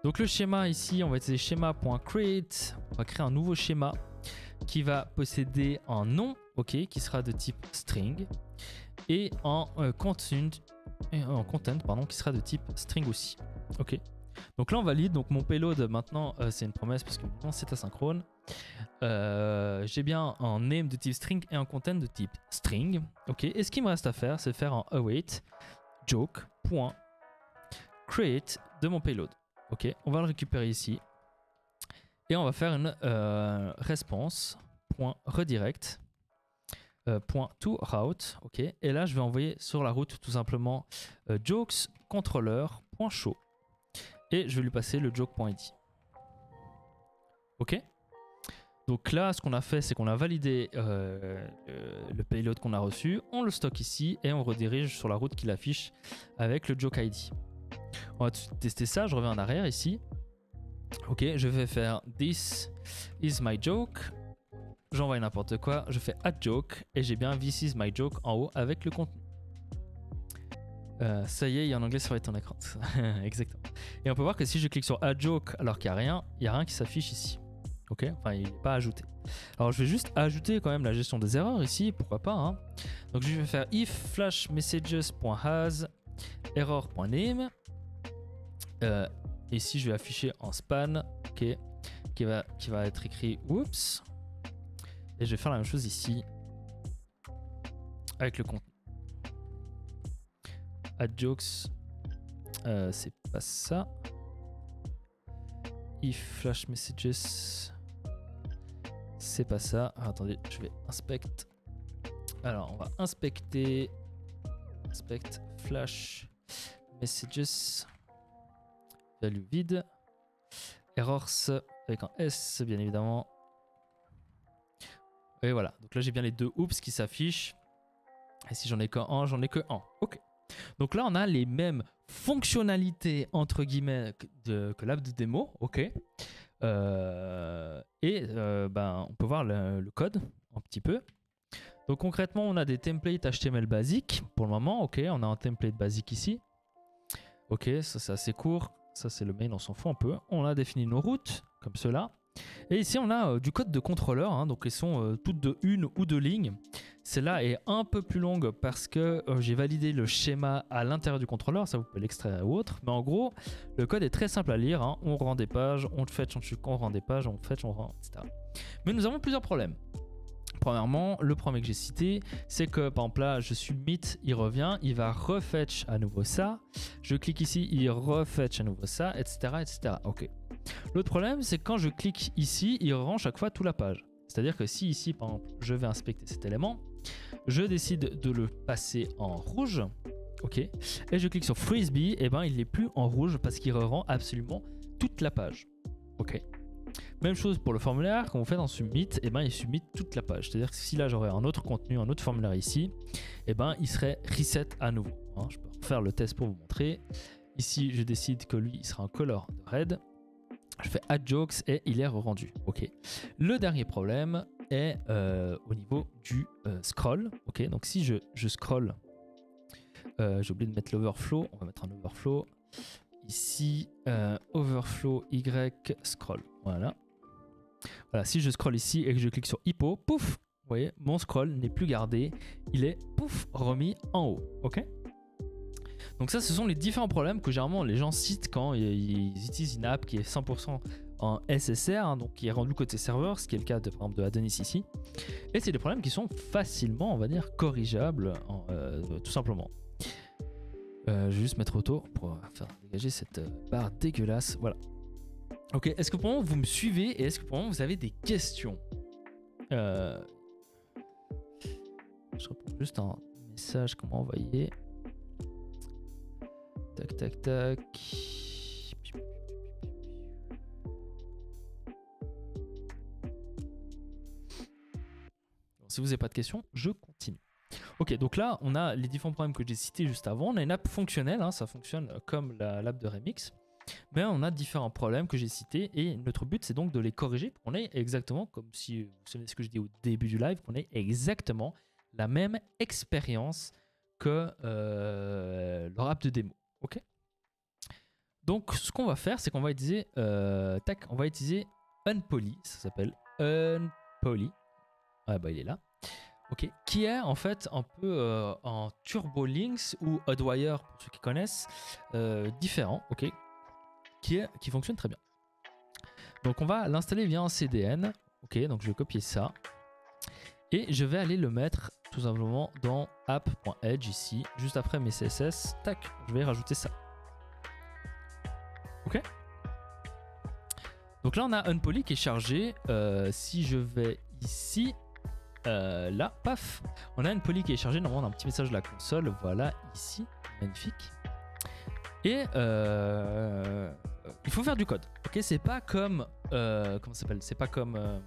Donc le schéma ici, on va utiliser schéma.create. On va créer un nouveau schéma qui va posséder un nom, ok, qui sera de type string, et en content, pardon, qui sera de type string aussi. Ok. Donc là on valide. Donc mon payload maintenant c'est une promesse parce que maintenant c'est asynchrone. J'ai bien un name de type string et un content de type string. Ok. Et ce qu'il me reste à faire, c'est faire un await joke.create de mon payload. Ok, on va le récupérer ici et on va faire une response.redirect .toRoute. Ok, et là je vais envoyer sur la route tout simplement jokes controller.show et je vais lui passer le joke.id. Ok, donc là ce qu'on a fait, c'est qu'on a validé le payload qu'on a reçu, on le stocke ici et on redirige sur la route qu'il affiche avec le joke ID. On va tester ça, je reviens en arrière ici. Ok, je vais faire this is my joke. J'envoie n'importe quoi, je fais add joke et j'ai bien this is my joke en haut avec le contenu. Ça y est, il y a en anglais sur ton écran. Exactement. Et on peut voir que si je clique sur add joke alors qu'il n'y a rien qui s'affiche ici. Ok, enfin il n'est pas ajouté. Alors je vais juste ajouter quand même la gestion des erreurs ici, pourquoi pas. Hein. Donc je vais faire if flash messages.has error.name. Ici je vais afficher en span, ok, qui va être écrit oups, et je vais faire la même chose ici avec le contenu. Add jokes, c'est pas ça. If flash messages, c'est pas ça. Alors, attendez, je vais inspect. Alors on va inspecter inspect flash messages. Value vide, errors avec un S bien évidemment. Et voilà, donc là j'ai bien les deux oups qui s'affichent. Et si j'en ai qu'un, j'en ai que un. Ok. Donc là on a les mêmes fonctionnalités entre guillemets que l'app de démo. Ok. On peut voir le code un petit peu. Donc concrètement on a des templates HTML basiques pour le moment. Ok, on a un template basique ici. Ok, ça c'est assez court. Ça c'est le main, on s'en fout un peu. On a défini nos routes comme cela. Et ici on a du code de contrôleur, hein, donc ils sont toutes de une ou deux lignes. Celle-là est un peu plus longue parce que j'ai validé le schéma à l'intérieur du contrôleur, ça vous pouvez l'extraire ou autre. Mais en gros, le code est très simple à lire, hein. On rend des pages, on fetch, on rend des pages, on fetch, on rend, etc. Mais nous avons plusieurs problèmes. Premièrement, le premier que j'ai cité, c'est que par exemple là, je submit, il revient, il va refetch à nouveau ça. Je clique ici, il refetch à nouveau ça, etc. etc. Ok. L'autre problème, c'est que quand je clique ici, il rend chaque fois toute la page. C'est-à-dire que si ici, par exemple, je vais inspecter cet élément, je décide de le passer en rouge, ok, et je clique sur Frisbee, et ben il n'est plus en rouge parce qu'il rend absolument toute la page. Ok. Même chose pour le formulaire, quand vous faites en submit, et ben il submit toute la page. C'est-à-dire que si là j'aurais un autre contenu, un autre formulaire ici, et ben il serait reset à nouveau. Hein, je peux refaire le test pour vous montrer. Ici, je décide que lui, il sera en color de red. Je fais add jokes et il est rendu. Ok. Le dernier problème est au niveau du scroll. Ok. Donc si je scroll J'ai oublié de mettre l'overflow. On va mettre un overflow. Ici, overflow Y scroll. Voilà. Voilà, si je scroll ici et que je clique sur hippo, pouf, vous voyez, mon scroll n'est plus gardé. Il est, pouf, remis en haut. Ok? Donc ça, ce sont les différents problèmes que généralement les gens citent quand ils utilisent une app qui est 100% en SSR, hein, donc qui est rendue côté serveur, ce qui est le cas de, par exemple de Adonis ici. Et c'est des problèmes qui sont facilement, on va dire, corrigeables, tout simplement. Je vais juste mettre auto pour faire dégager cette barre dégueulasse. Voilà. Ok, est-ce que pour le moment vous me suivez et est-ce que pour le moment vous avez des questions? Je réponds juste un message qu'on m'a envoyé. Tac, tac, tac. Bon, si vous n'avez pas de questions, je continue. Ok, donc là, on a les différents problèmes que j'ai cités juste avant. On a une app fonctionnelle, hein, ça fonctionne comme l'app de Remix. Mais on a différents problèmes que j'ai cités et notre but, c'est donc de les corriger pour qu'on ait exactement, comme si vous vous souvenez de ce que je dis au début du live, qu'on ait exactement la même expérience que leur app de démo. Ok. Donc, ce qu'on va faire, c'est qu'on va utiliser, on va utiliser Unpoly, ça s'appelle Unpoly. Ah bah il est là. Ok, qui est en fait un peu en TurboLinks ou Hotwire pour ceux qui connaissent, différent, ok, qui fonctionne très bien. Donc on va l'installer via un CDN, ok, donc je vais copier ça et je vais aller le mettre tout simplement dans app.edge ici, juste après mes CSS, tac, je vais rajouter ça. Ok. Donc là on a Unpoly qui est chargé, si je vais ici, là, paf, on a Unpoly qui est chargé, normalement on a un petit message de la console, voilà, ici, magnifique. Et il faut faire du code, ok, c'est pas comme, comment ça s'appelle, c'est pas comme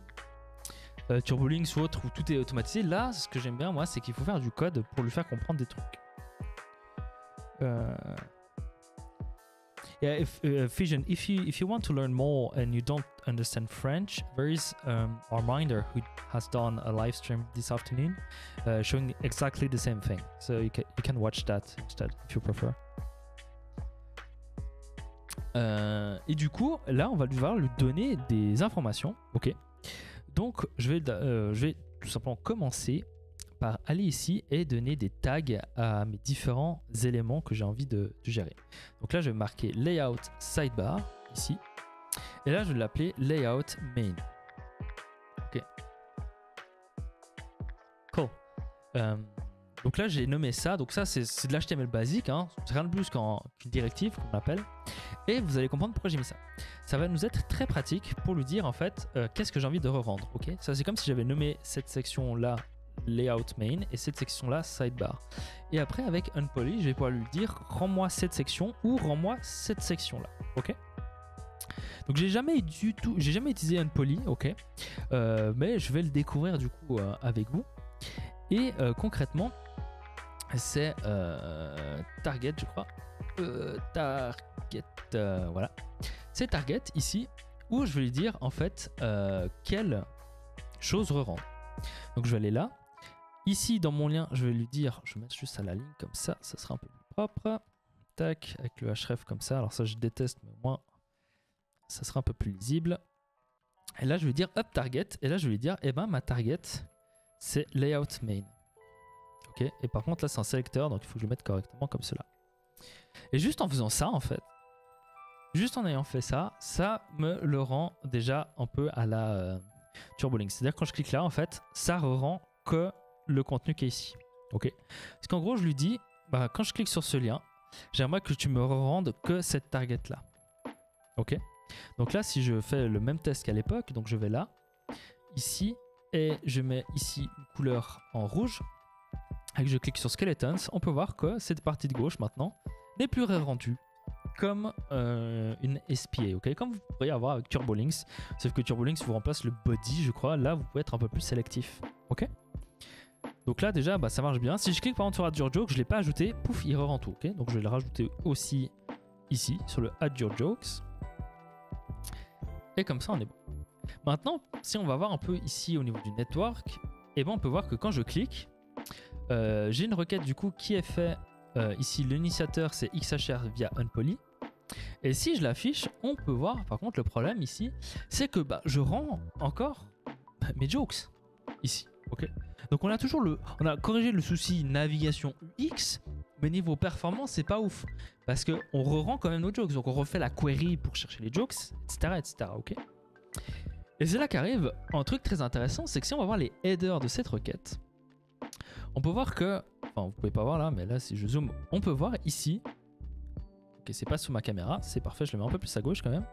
TurboLinks ou autre où tout est automatisé. Là, ce que j'aime bien moi, c'est qu'il faut faire du code pour lui faire comprendre des trucs. Yeah, Fission, if you want to learn more and you don't understand French, there is our minder who has done a live stream this afternoon showing exactly the same thing. So you can watch that instead if you prefer. Et du coup, là, on va devoir lui donner des informations. Ok. Donc, je vais tout simplement commencer par aller ici et donner des tags à mes différents éléments que j'ai envie de gérer. Donc là, je vais marquer layout sidebar ici. Et là, je vais l'appeler layout main. Ok. Cool. Donc là, j'ai nommé ça. Donc ça, c'est de l'HTML basique. Hein. C'est rien de plus qu'une directive, qu'on appelle. Et vous allez comprendre pourquoi j'ai mis ça. Ça va nous être très pratique pour lui dire en fait qu'est-ce que j'ai envie de re-rendre. Ok. Ça, c'est comme si j'avais nommé cette section-là layout main et cette section là sidebar, et après avec Unpoly je vais pouvoir lui dire rends-moi cette section ou rends-moi cette section là. Ok, donc j'ai jamais utilisé Unpoly, ok, mais je vais le découvrir du coup avec vous. Et concrètement c'est target, je crois, target, voilà, c'est target ici où je vais lui dire en fait quelle chose re-rendre. Donc je vais aller là. Ici, dans mon lien, je vais lui dire, je vais mettre juste à la ligne comme ça, ça sera un peu plus propre. Tac, avec le href comme ça. Alors ça, je déteste, mais au moins, ça sera un peu plus lisible. Et là, je vais dire up target. Et là, je vais lui dire, eh ben, ma target, c'est layout main. Ok. Et par contre, là, c'est un sélecteur, donc il faut que je le mette correctement comme cela. Et juste en faisant ça, en fait, juste en ayant fait ça, ça me le rend déjà un peu à la TurboLinks. C'est-à-dire quand je clique là, en fait, ça rend que le contenu qui est ici. Ok. Parce qu'en gros, je lui dis, bah, quand je clique sur ce lien, j'aimerais que tu me rendes que cette target là. Ok. Donc là, si je fais le même test qu'à l'époque, donc je vais là, ici, et je mets ici une couleur en rouge, et que je clique sur Skeletons, on peut voir que cette partie de gauche maintenant n'est plus rendue comme une SPA, ok, comme vous pourriez avoir avec TurboLinks, sauf que TurboLinks vous remplace le body, je crois. Là, vous pouvez être un peu plus sélectif, ok. Donc là, déjà, bah, ça marche bien. Si je clique par exemple sur Add Your Joke, je ne l'ai pas ajouté, pouf, il re-rend tout, ok. Donc je vais le rajouter aussi ici sur le Add Your Jokes, et comme ça, on est bon. Maintenant, si on va voir un peu ici au niveau du network, et ben on peut voir que quand je clique, j'ai une requête du coup qui est faite ici l'initiateur c'est XHR via unpoly. Et si je l'affiche, on peut voir, par contre le problème ici, c'est que je rends encore mes jokes ici. Ok. Donc on a toujours on a corrigé le souci navigation UX, mais niveau performance c'est pas ouf parce que on re-rend quand même nos jokes. Donc on refait la query pour chercher les jokes, etc., etc. Ok. Et c'est là qu'arrive un truc très intéressant, c'est que si on va voir les headers de cette requête, on peut voir que, enfin vous pouvez pas voir là, mais là si je zoome, on peut voir ici. Ok, c'est pas sous ma caméra, c'est parfait, je le mets un peu plus à gauche quand même.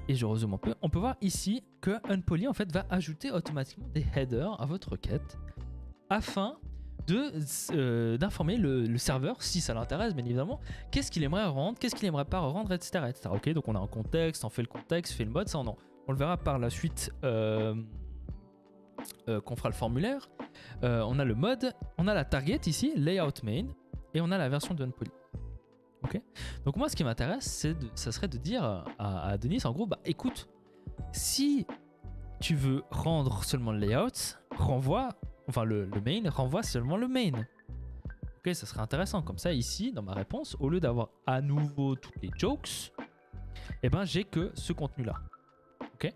Et je rezoome un peu. On peut voir ici que unpoly en fait va ajouter automatiquement des headers à votre requête afin d'informer le serveur, si ça l'intéresse bien évidemment, qu'est-ce qu'il aimerait rendre, qu'est-ce qu'il aimerait pas rendre, etc., etc. Ok, donc on a un contexte, on fait le contexte, fait le mode, ça on le verra par la suite qu'on fera le formulaire. On a le mode, on a la target ici, layout main, et on a la version de unpoly. Okay. Donc moi ce qui m'intéresse ça serait de dire à Denis en gros écoute, si tu veux rendre seulement le layout, le main, renvoie seulement le main. Ok, ça serait intéressant comme ça ici dans ma réponse, au lieu d'avoir à nouveau toutes les jokes, j'ai que ce contenu là. Ok.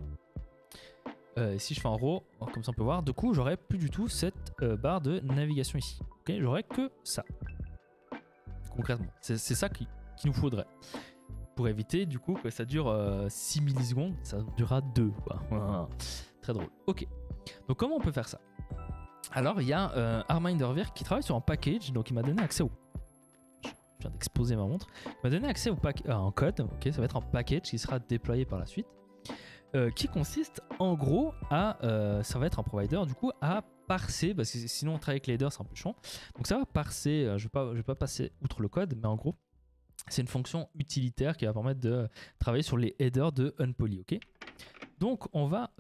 Si je fais en RAW, comme ça on peut voir, du coup j'aurais plus du tout cette barre de navigation ici. Ok, j'aurais que ça. Concrètement, c'est ça qu'il nous faudrait pour éviter du coup que ça dure 6 millisecondes, ça durera 2 quoi. Très drôle. Ok, donc comment on peut faire ça? Alors il y a Armindervirk qui travaille sur un package, donc il m'a donné accès au... Je viens d'exposer ma montre. Il m'a donné accès à un code, ok, ça va être un package qui sera déployé par la suite, qui consiste en gros à... ça va être un provider du coup à parser, parce que sinon on travaille avec les headers, c'est un peu chiant. Donc ça va parser, je vais pas passer outre le code, mais en gros, c'est une fonction utilitaire qui va permettre de travailler sur les headers de unpoly, ok. Donc on va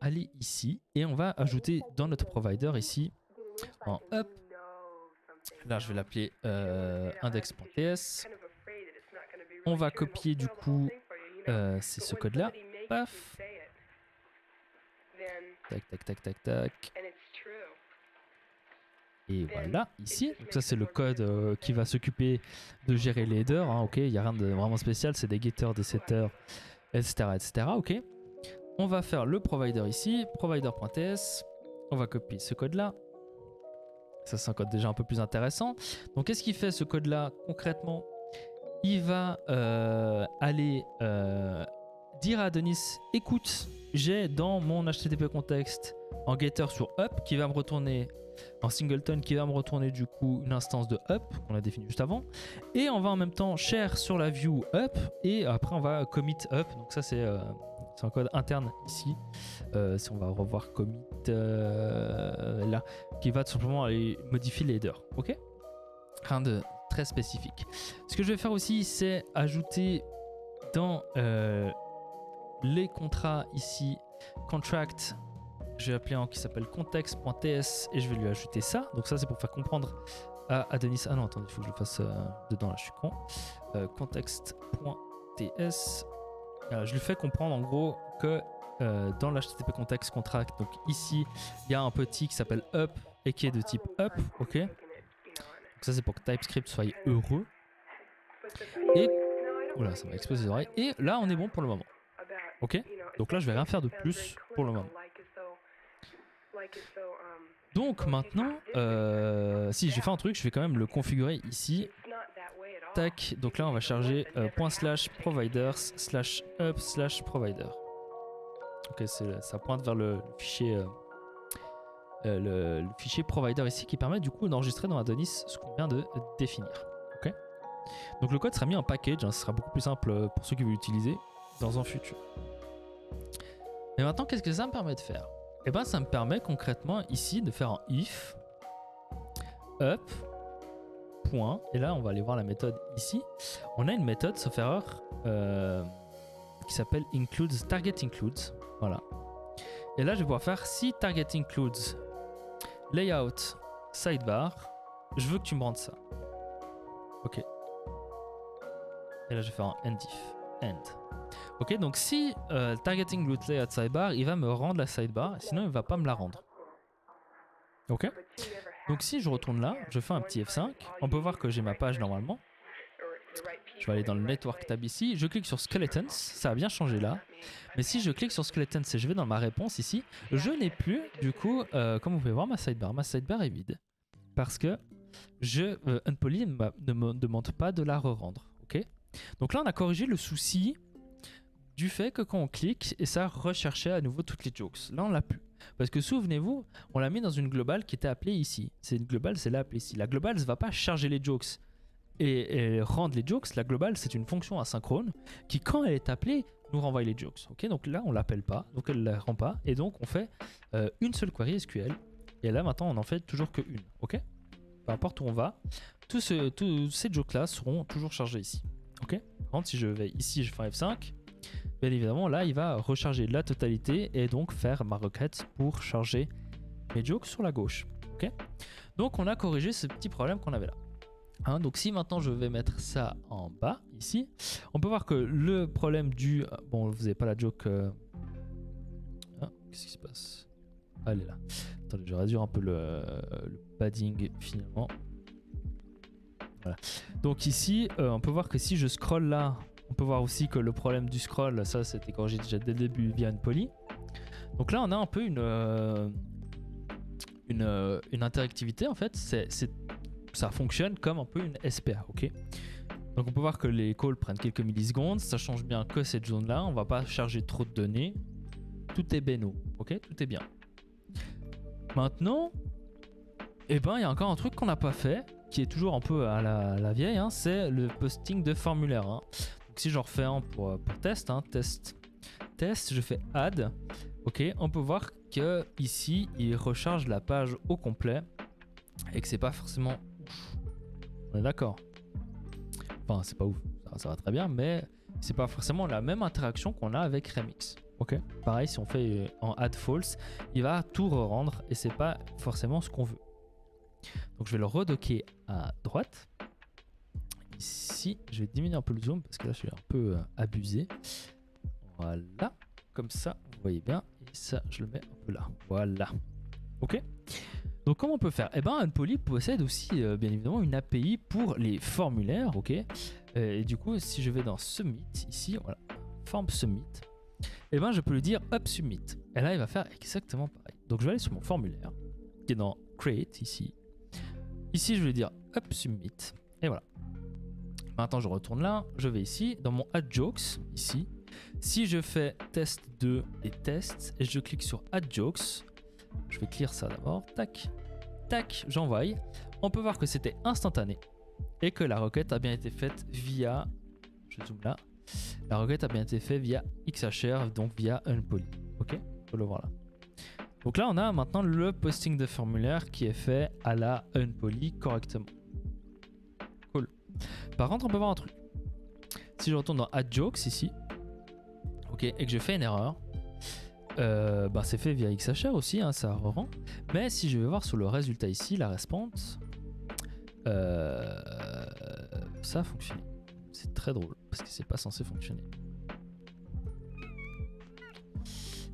aller ici et on va ajouter dans notre provider ici en up. Là je vais l'appeler index.ts. On va copier du coup c'est ce code là. Paf. Tac tac tac tac tac. Et voilà, ici, donc ça c'est le code qui va s'occuper de gérer les headers, hein, ok, il n'y a rien de vraiment spécial, c'est des getters, des setters, etc., etc., ok. On va faire le provider ici, provider.ts, on va copier ce code-là, ça c'est un code déjà un peu plus intéressant. Donc qu'est-ce qu'il fait ce code-là concrètement? Il va aller dire à Denis, écoute, j'ai dans mon HTTP context un getter sur up qui va me retourner en singleton, qui va me retourner du coup une instance de up qu'on a définie juste avant, et on va en même temps share sur la view up et après on va commit up. Donc ça c'est un code interne ici, si on va revoir commit là, qui va tout simplement aller modifier les headers, ok, rien de très spécifique. Ce que je vais faire aussi c'est ajouter dans les contrats ici contract, je vais appeler un qui s'appelle context.ts et je vais lui ajouter ça. Donc ça c'est pour faire comprendre à Denis. Ah non attendez, il faut que je le fasse dedans là, je suis con. Context.ts. Je lui fais comprendre en gros que dans l'HTTP context contract, donc ici il y a un petit qui s'appelle up et qui est de type up, ok. Donc ça c'est pour que TypeScript soit heureux. Et oula, ça m'a explosé les oreilles. Et là on est bon pour le moment. Ok. Donc là je vais rien faire de plus pour le moment. Donc maintenant, si je fais un truc, je vais quand même le configurer ici. Tac, donc là on va charger ./providers/up/provider. Ok, ça pointe vers le fichier le fichier provider ici qui permet du coup d'enregistrer dans Adonis ce qu'on vient de définir. Ok. Donc le code sera mis en package, hein, ce sera beaucoup plus simple pour ceux qui veulent l'utiliser dans un futur. Mais maintenant, qu'est-ce que ça me permet de faire? Et ben ça me permet concrètement ici de faire un if up point, et là on va aller voir la méthode ici. On a une méthode sauf erreur qui s'appelle includes target includes, voilà. Et là je vais pouvoir faire si target includes layout sidebar, je veux que tu me rendes ça. Ok. Et là je vais faire un end if end. Ok, donc si targeting root layout sidebar, il va me rendre la sidebar, sinon il va pas me la rendre. Ok. Donc si je retourne là, je fais un petit F5, on peut voir que j'ai ma page normalement. Je vais aller dans le Network tab ici, je clique sur Skeletons, ça a bien changé là. Mais si je clique sur Skeletons et je vais dans ma réponse ici, je n'ai plus du coup, comme vous pouvez voir, ma sidebar est vide. Parce que Unpoly ne me demande pas de la re-rendre. Okay, donc là on a corrigé le souci du fait que quand on clique, et ça recherchait à nouveau toutes les jokes. Là on l'a plus. Parce que souvenez-vous, on l'a mis dans une globale qui était appelée ici. C'est une globale, c'est là appelée ici. La globale ne va pas charger les jokes et rendre les jokes. La globale, c'est une fonction asynchrone qui, quand elle est appelée, nous renvoie les jokes. Okay, donc là, on ne l'appelle pas, donc elle ne la rend pas. Et donc, on fait une seule query SQL. Et là, maintenant, on n'en fait toujours qu'une. Okay, peu importe où on va, tous ces jokes-là seront toujours chargés ici. Okay, par contre, si je vais ici, je fais un F5. Bien évidemment, là, il va recharger la totalité et donc faire ma requête pour charger mes jokes sur la gauche. Okay, donc, on a corrigé ce petit problème qu'on avait là. Hein, donc si maintenant je vais mettre ça en bas ici, on peut voir que le problème du... Bon, vous n'avez pas la joke... Ah, qu'est-ce qui se passe? Ah, elle est là. Attendez, je réduire un peu le padding finalement. Voilà. Donc ici, on peut voir que si je scroll là, on peut voir aussi que le problème du scroll, ça c'était corrigé déjà dès le début via Unpoly. Donc là on a un peu une interactivité en fait. Ça fonctionne comme un peu une SPA, ok. Donc on peut voir que les calls prennent quelques millisecondes, ça change bien que cette zone-là, on va pas charger trop de données, tout est béno, ok, tout est bien. Maintenant, eh ben il y a encore un truc qu'on n'a pas fait, qui est toujours un peu à la vieille, hein, c'est le posting de formulaire. Hein. Donc si j'en refais un pour test, hein, test, je fais add, ok, on peut voir que ici il recharge la page au complet et que c'est pas forcément ouf. On est d'accord. Enfin, c'est pas ouf, ça va très bien, mais c'est pas forcément la même interaction qu'on a avec Remix. Ok. Pareil, si on fait en add false, il va tout re-rendre et c'est pas forcément ce qu'on veut. Donc je vais le redocker à droite. Ici, je vais diminuer un peu le zoom parce que là je suis un peu abusé. Voilà, comme ça, vous voyez bien. Et ça, je le mets un peu là. Voilà. Ok. Donc comment on peut faire? Eh ben Unpoly possède aussi bien évidemment une API pour les formulaires, ok. Et du coup si je vais dans Submit ici, voilà, Form Submit, eh ben je peux lui dire Up Submit. Et là il va faire exactement pareil. Donc je vais aller sur mon formulaire qui est dans Create ici. Ici je vais lui dire Up Submit et voilà. Maintenant je retourne là, je vais ici dans mon Add Jokes ici. Si je fais test 2 et test et je clique sur Add Jokes. Je vais clear ça d'abord, tac, tac, j'envoie. On peut voir que c'était instantané et que la requête a bien été faite via, je zoome là, la requête a bien été faite via XHR, donc via Unpoly. Ok, on peut le voir là. Donc là, on a maintenant le posting de formulaire qui est fait à la Unpoly correctement. Cool. Par contre, on peut voir un truc. Si je retourne dans Add Jokes ici, ok, et que je fais une erreur. Bah c'est fait via XHR aussi, hein, ça rend. Mais si je vais voir sur le résultat ici, la response, ça a fonctionné. C'est très drôle parce que c'est pas censé fonctionner.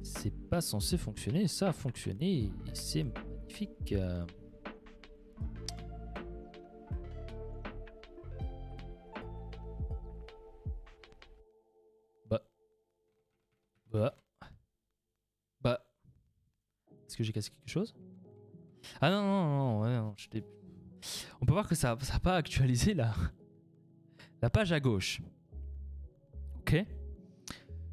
C'est pas censé fonctionner, ça a fonctionné et c'est magnifique. Est-ce que j'ai cassé quelque chose? Ah non, ouais, non on peut voir que ça n'a pas actualisé la page à gauche. Ok.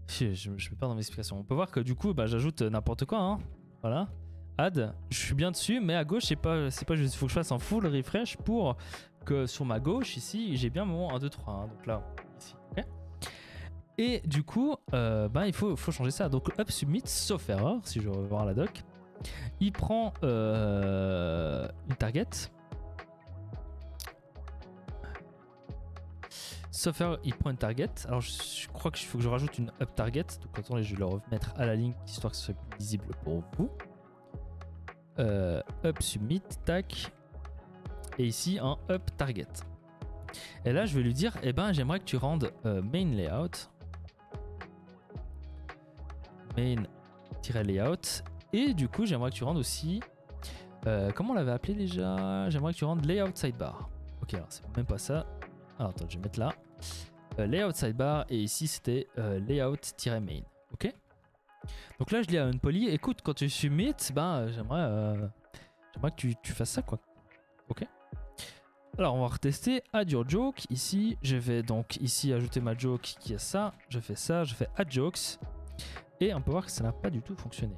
Je me perds dans l'explication. On peut voir que du coup, bah, j'ajoute n'importe quoi. Hein. Voilà. Add, je suis bien dessus, mais à gauche, c'est pas juste. Il faut que je fasse un full refresh pour que sur ma gauche, ici, j'ai bien mon 1, 2, 3. Hein. Donc là, ici. Ok. Et du coup, bah, il faut changer ça. Donc, up submit, sauf erreur, si je veux voir la doc. Il prend une target. Sauf erreur, il prend une target. Alors, je crois qu'il faut que je rajoute une up target. Donc, attendez, je vais le remettre à la ligne histoire que ce soit plus visible pour vous. Up submit, tac. Et ici, un up target. Et là, je vais lui dire, eh ben, j'aimerais que tu rendes main layout. Main-layout. Et du coup, j'aimerais que tu rendes aussi Comment on l'avait appelé déjà? J'aimerais que tu rendes layout sidebar. Ok, alors c'est même pas ça. Alors attends, je vais mettre là. Layout sidebar et ici c'était layout-main. Ok. Donc là je l'ai à unpoly. Écoute, quand tu submit, ben j'aimerais que tu fasses ça quoi. Ok. Alors on va retester add your joke. Ici je vais donc ici ajouter ma joke qui est ça. Je fais ça, je fais add jokes et on peut voir que ça n'a pas du tout fonctionné.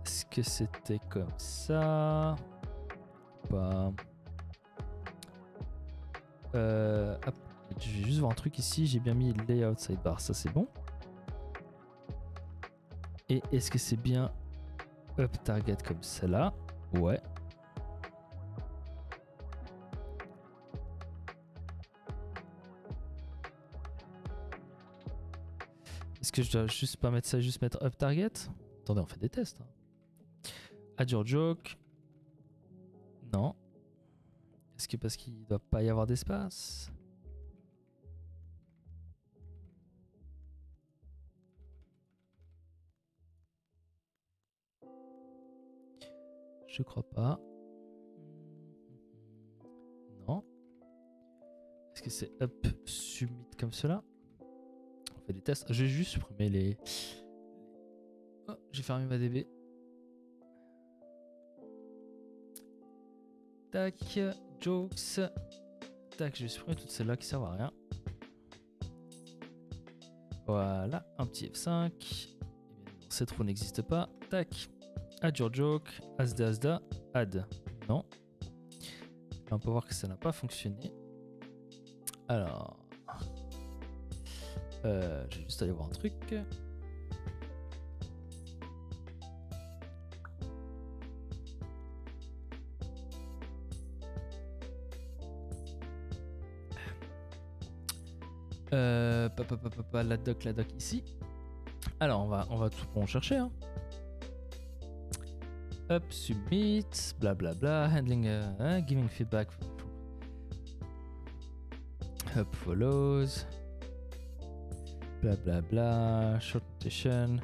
Est-ce que c'était comme ça? Pas. Hop, je vais juste voir un truc ici. J'ai bien mis layout sidebar, ça c'est bon. Et est-ce que c'est bien up target comme celle-là? Ouais. Est-ce que je dois juste pas mettre ça, juste mettre up target? Attendez, on fait des tests. Hein. Add your joke. Non. Est-ce que parce qu'il doit pas y avoir d'espace? Je crois pas. Non. Est-ce que c'est up submit comme cela? On fait des tests. Je vais juste supprimer les... Oh, j'ai fermé ma DB. Tac, jokes. Tac, je vais supprimer toutes celles-là qui servent à rien. Voilà, un petit F5. Cette roue n'existe pas. Tac. Add your joke. Asda. Add. Non. On peut voir que ça n'a pas fonctionné. Alors. Je vais juste aller voir un truc. La doc ici. Alors on va tout chercher. Hein. Up, submit, blablabla, handling, giving feedback. Up follows, blablabla, short notation.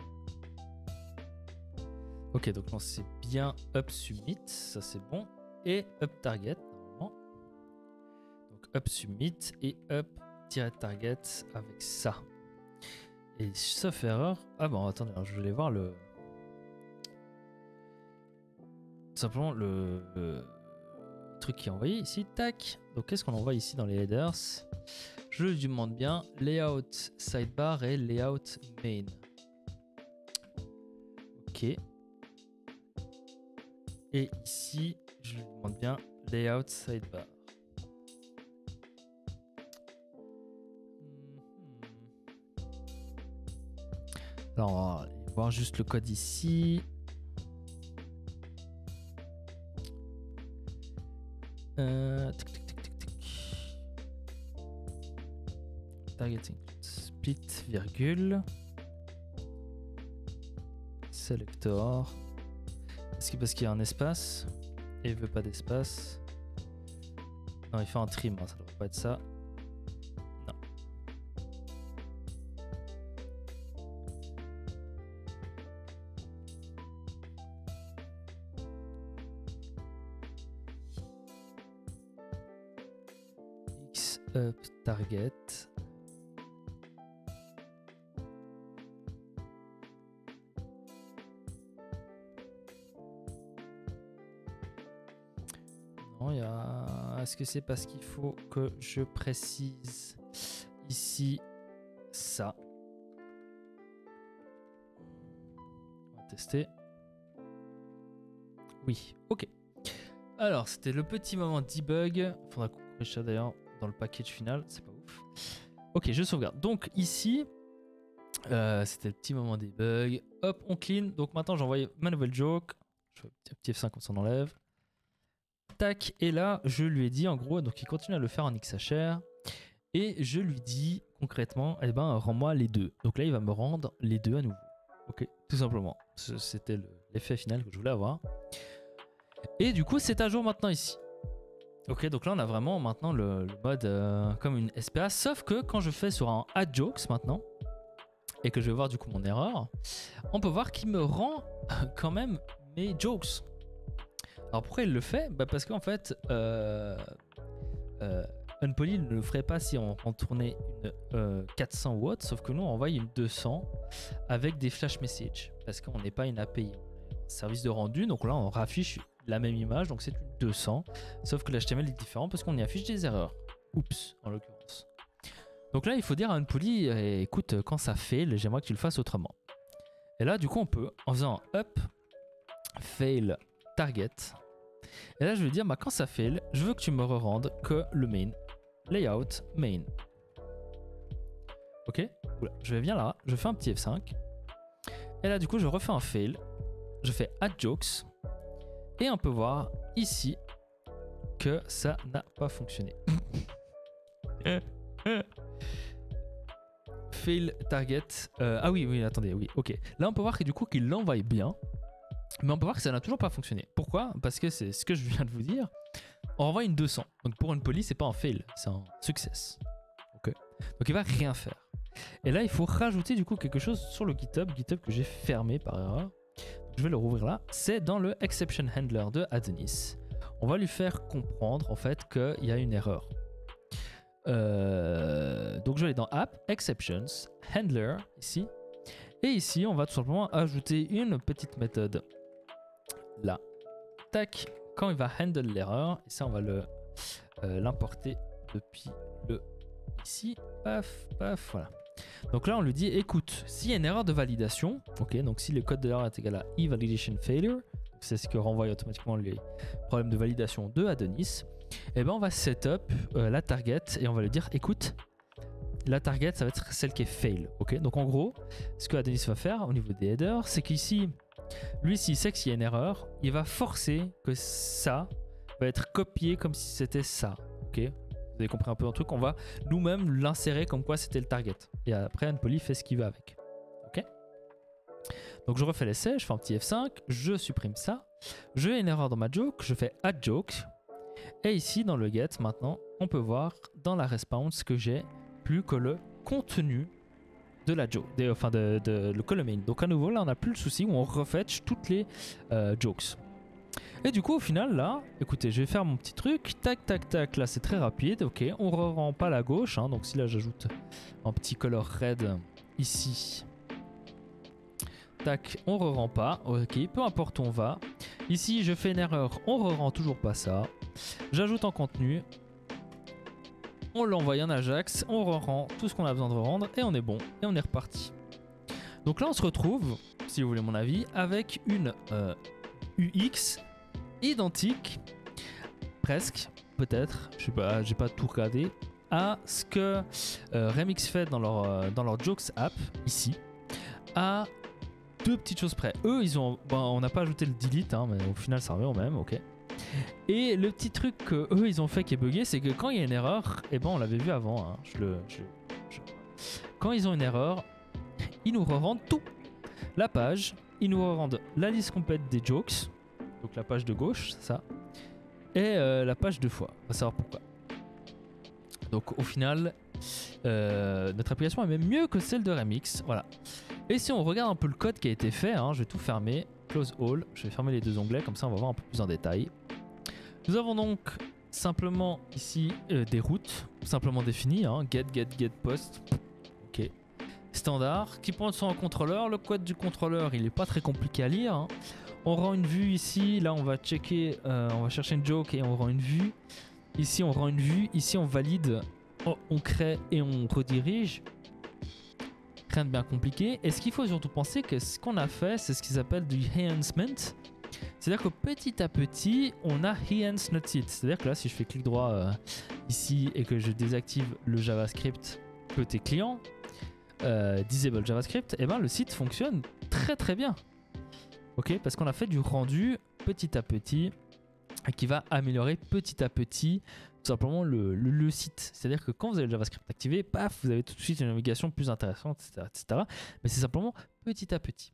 Ok, donc non, c'est bien up submit, ça c'est bon. Et up target, normalement. Donc up submit et up target avec ça. Et sauf erreur. Ah bon, attendez, alors je voulais voir le. Tout simplement le truc qui est envoyé ici. Tac. Donc qu'est-ce qu'on envoie ici dans les headers? Je lui demande bien layout sidebar et layout main. Ok. Et ici, je lui demande bien layout sidebar. Alors, on va aller voir juste le code ici. Targeting split virgule selector. Est-ce que parce qu'il y a un espace et il veut pas d'espace? Non, il fait un trim, hein, ça devrait pas être ça. Non. X up target. Non, il y a... Est-ce que c'est parce qu'il faut que je précise ici ça? On va tester. Oui, ok. Alors, c'était le petit moment debug. Faudra qu'on corrige ça d'ailleurs dans le package final. C'est pas ouf. Ok, je sauvegarde. Donc ici, c'était le petit moment debug. Hop, on clean. Donc maintenant, j'ai envoyé ma nouvelle joke. Je fais un petit F5 comme ça on enlève. Tac. Et là, je lui ai dit en gros, donc il continue à le faire en XHR. Et je lui dis concrètement, eh ben, rends-moi les deux. Donc là, il va me rendre les deux à nouveau. Ok, tout simplement. C'était l'effet final que je voulais avoir. Et du coup, c'est à jour maintenant ici. Ok, donc là, on a vraiment maintenant le mode comme une SPA. Sauf que quand je fais sur un add jokes maintenant, et que je vais voir du coup mon erreur, on peut voir qu'il me rend quand même mes jokes. Alors pourquoi il le fait? Parce qu'en fait, Unpoly ne le ferait pas si on tournait une 400 watts, sauf que nous on envoie une 200 avec des flash messages, parce qu'on n'est pas une API, on est un service de rendu, donc là on raffiche la même image, donc c'est une 200, sauf que l'HTML est différent parce qu'on y affiche des erreurs. Oups, en l'occurrence. Donc là il faut dire à Unpoly, écoute, quand ça fail, j'aimerais que tu le fasses autrement. Et là du coup on peut, en faisant up, fail target, et là je vais dire, quand ça fail, je veux que tu me re-rendes que le main, layout main. Ok, oula, je vais bien là, je fais un petit F5, et là du coup je refais un fail, je fais add jokes, et on peut voir ici que ça n'a pas fonctionné. Fail target. Ah oui, attendez, oui, ok. Là, on peut voir que du coup, qu'il l'envoie bien, mais on peut voir que ça n'a toujours pas fonctionné. Pourquoi? Parce que c'est ce que je viens de vous dire. On renvoie une 200. Donc pour Unpoly, c'est pas un fail, c'est un success. Ok. Donc il va rien faire. Et là, il faut rajouter du coup quelque chose sur le GitHub que j'ai fermé par erreur. Je vais le rouvrir là. C'est dans le exception handler de Adonis. On va lui faire comprendre en fait qu'il y a une erreur. Donc je vais aller dans App, Exceptions, Handler ici. Et ici, on va tout simplement ajouter une petite méthode là. Tac, quand il va handle l'erreur. Et ça, on va l'importer depuis le ici. Paf, paf, voilà. Donc là, on lui dit, écoute, s'il y a une erreur de validation, ok, donc si le code de l'erreur est égal à e-validation failure, c'est ce que renvoie automatiquement les problèmes de validation de Adonis, et ben on va setup la target et on va lui dire, écoute, la target, ça va être celle qui est fail, ok. Donc en gros, ce que Adonis va faire au niveau des headers, c'est qu'ici, lui, s'il sait qu'il y a une erreur, il va forcer que ça va être copié comme si c'était ça, ok. Vous avez compris un peu un truc, on va nous-mêmes l'insérer comme quoi c'était le target. Et après, Unpoly fait ce qu'il veut avec. Ok. Donc je refais l'essai, je fais un petit F5, je supprime ça. J'ai une erreur dans ma joke, je fais add joke. Et ici, dans le get, maintenant, on peut voir dans la response que j'ai plus que le contenu de la joke, le call main. Donc à nouveau, là, on n'a plus le souci où on refetch toutes les jokes. Et du coup, au final, là, écoutez, je vais faire mon petit truc. Tac, tac, tac. Là, c'est très rapide. Ok, on ne rend pas la gauche. Hein, donc, si là, j'ajoute un petit color red ici. Tac, on ne rend pas. Ok, peu importe où on va. Ici, je fais une erreur. On ne rend toujours pas ça. J'ajoute en contenu. On l'envoie en Ajax. On rend tout ce qu'on a besoin de rendre. Et on est bon. Et on est reparti. Donc là, on se retrouve, si vous voulez mon avis, avec une UX identique, presque, peut-être, je sais pas, j'ai pas tout regardé, à ce que Remix fait dans leur Jokes app, ici, à deux petites choses près. Eux, ils ont, on n'a pas ajouté le delete, hein, mais au final, ça revient au même, ok. Et le petit truc que eux, ils ont fait qui est bugué, c'est que quand il y a une erreur, et on l'avait vu avant, hein, quand ils ont une erreur, ils nous rendent tout. La page, ils nous rendent la liste complète des jokes, donc la page de gauche, c'est ça, et la page deux fois. On va savoir pourquoi. Donc au final, notre application est même mieux que celle de Remix. Voilà. Et si on regarde un peu le code qui a été fait, hein, je vais tout fermer, close all, je vais fermer les deux onglets, comme ça on va voir un peu plus en détail. Nous avons donc simplement ici des routes, simplement définies, hein, get, post. Ok. Standard, qui pointe sur un contrôleur. Le code du contrôleur, il est pas très compliqué à lire, hein. On rend une vue ici, là on va checker, on va chercher une joke et on rend une vue. Ici on rend une vue, ici on valide, on crée et on redirige. Rien de bien compliqué. Et ce qu'il faut surtout penser que ce qu'on a fait, c'est ce qu'ils appellent du enhancement. C'est-à-dire que petit à petit, on a enhance notre site. C'est-à-dire que là, si je fais clic droit ici et que je désactive le JavaScript côté client, disable JavaScript, et ben le site fonctionne très très bien. Ok, parce qu'on a fait du rendu petit à petit qui va améliorer petit à petit tout simplement le site. C'est-à-dire que quand vous avez le JavaScript activé, paf, vous avez tout de suite une navigation plus intéressante, etc. Mais c'est simplement petit à petit.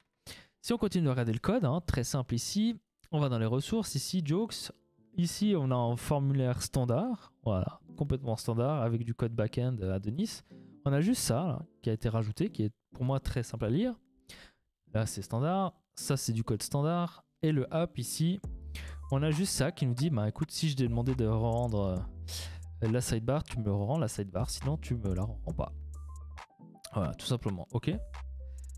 Si on continue de regarder le code, hein, très simple ici, on va dans les ressources, ici jokes, ici on a un formulaire standard, voilà, complètement standard avec du code backend Adonis. on a juste ça là, qui a été rajouté, qui est pour moi très simple à lire. Là, c'est standard. Ça, c'est du code standard. Et le app ici, on a juste ça qui nous dit, bah écoute, si je t'ai demandé de rendre la sidebar, tu me rends la sidebar, sinon tu me la rends pas. Voilà, tout simplement. Ok.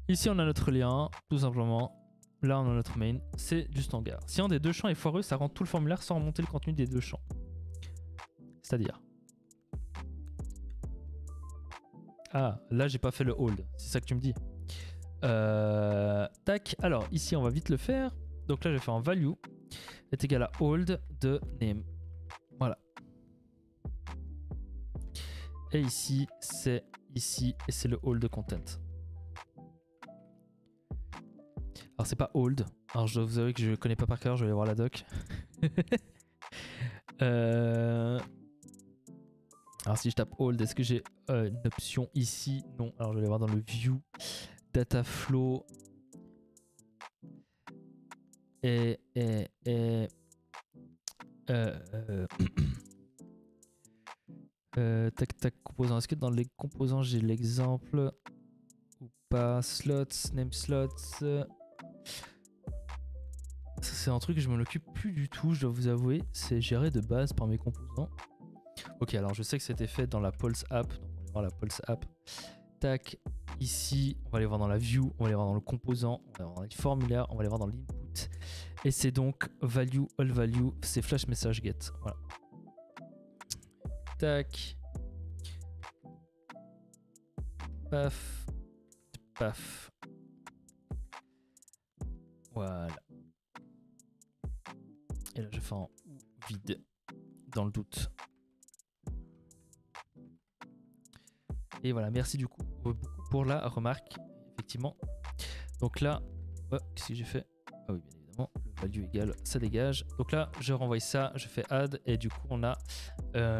Ici, on a notre lien, tout simplement. Là, on a notre main. C'est du standard. Si un des deux champs est foireux, ça rend tout le formulaire sans remonter le contenu des deux champs. C'est-à-dire. Ah, là, j'ai pas fait le hold. C'est ça que tu me dis. Tac. Alors, ici, on va vite le faire. Donc là, je vais faire un value est égal à hold de name. Voilà. Et ici, c'est ici et c'est le hold de content. Alors, c'est pas hold. Alors, je dois vous avouer que je connais pas par cœur. Je vais aller voir la doc. Alors, si je tape hold, est-ce que j'ai une option ici? Non. Alors, je vais aller voir dans le view. Data flow. Tac tac composants. Est-ce que dans les composants j'ai l'exemple ou pas? Slots, name slots. Ça c'est un truc que je m'en occupe plus du tout, je dois vous avouer. C'est géré de base par mes composants. Ok, alors je sais que c'était fait dans la Pulse app. Donc on va aller voir la Pulse app. Tac. Ici, on va aller voir dans la view, on va aller voir dans le composant, on va aller voir dans les formulaires, on va aller voir dans l'input. Et c'est donc value, all value, c'est flash message get. Voilà. Tac. Paf. Paf. Voilà. Et là, je fais un vide dans le doute. Et voilà, merci du coup beaucoup pour la remarque, effectivement. Donc là, qu'est-ce que j'ai fait? Ah oui, bien évidemment, le value égal, ça dégage. Donc là, je renvoie ça, je fais add, et du coup, on a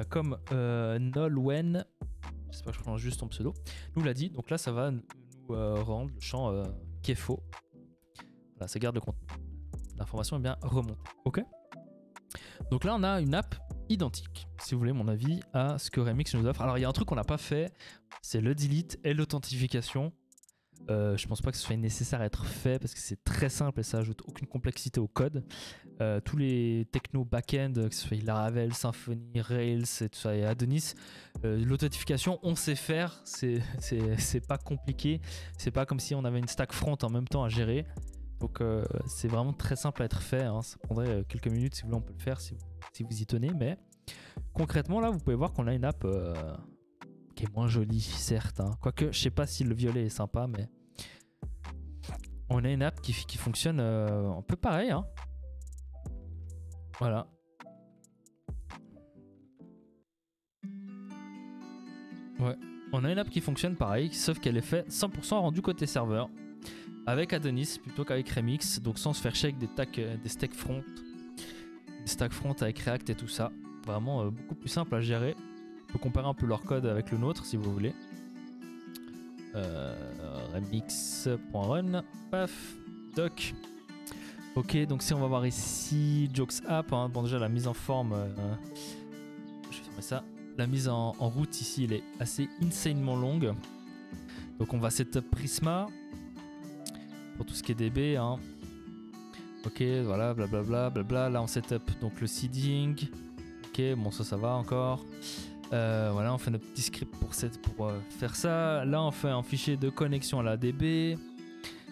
comme null when, j'espère que je prononce juste ton pseudo, nous l'a dit. Donc là, ça va nous rendre le champ qui est faux. Voilà, ça garde le contenu. L'information est bien remontée. Ok. Donc là, on a une app identique, si vous voulez mon avis, à ce que Remix nous offre. Alors, il y a un truc qu'on n'a pas fait, c'est le delete et l'authentification. Je pense pas que ce soit nécessaire à être fait parce que c'est très simple et ça ajoute aucune complexité au code. Tous les techno back-end, que ce soit Laravel, Symfony, Rails et tout ça, et Adonis, l'authentification on sait faire, c'est pas compliqué, c'est pas comme si on avait une stack front en même temps à gérer. Donc c'est vraiment très simple à être fait, hein. Ça prendrait quelques minutes si vous voulez, on peut le faire si vous y tenez, mais concrètement là vous pouvez voir qu'on a une app qui est moins jolie certes, hein. Quoique je sais pas si le violet est sympa, mais on a une app qui fonctionne un peu pareil, hein. Voilà. Ouais, on a une app qui fonctionne pareil, sauf qu'elle est faite 100% rendue côté serveur avec Adonis plutôt qu'avec Remix, donc sans se faire chier avec des stacks front, avec React et tout ça. Vraiment beaucoup plus simple à gérer. On peut comparer un peu leur code avec le nôtre si vous voulez. Remix.run, paf, doc. Ok, donc si on va voir ici Jokes App, hein, bon déjà la mise en forme, je vais fermer ça. La mise en route ici, elle est assez insanement longue. Donc on va setup Prisma pour tout ce qui est DB, hein. Ok, voilà, blablabla, blabla. Là on setup donc le seeding. Ok, bon ça va encore. Voilà, on fait notre petit script pour faire ça. Là on fait un fichier de connexion à la DB.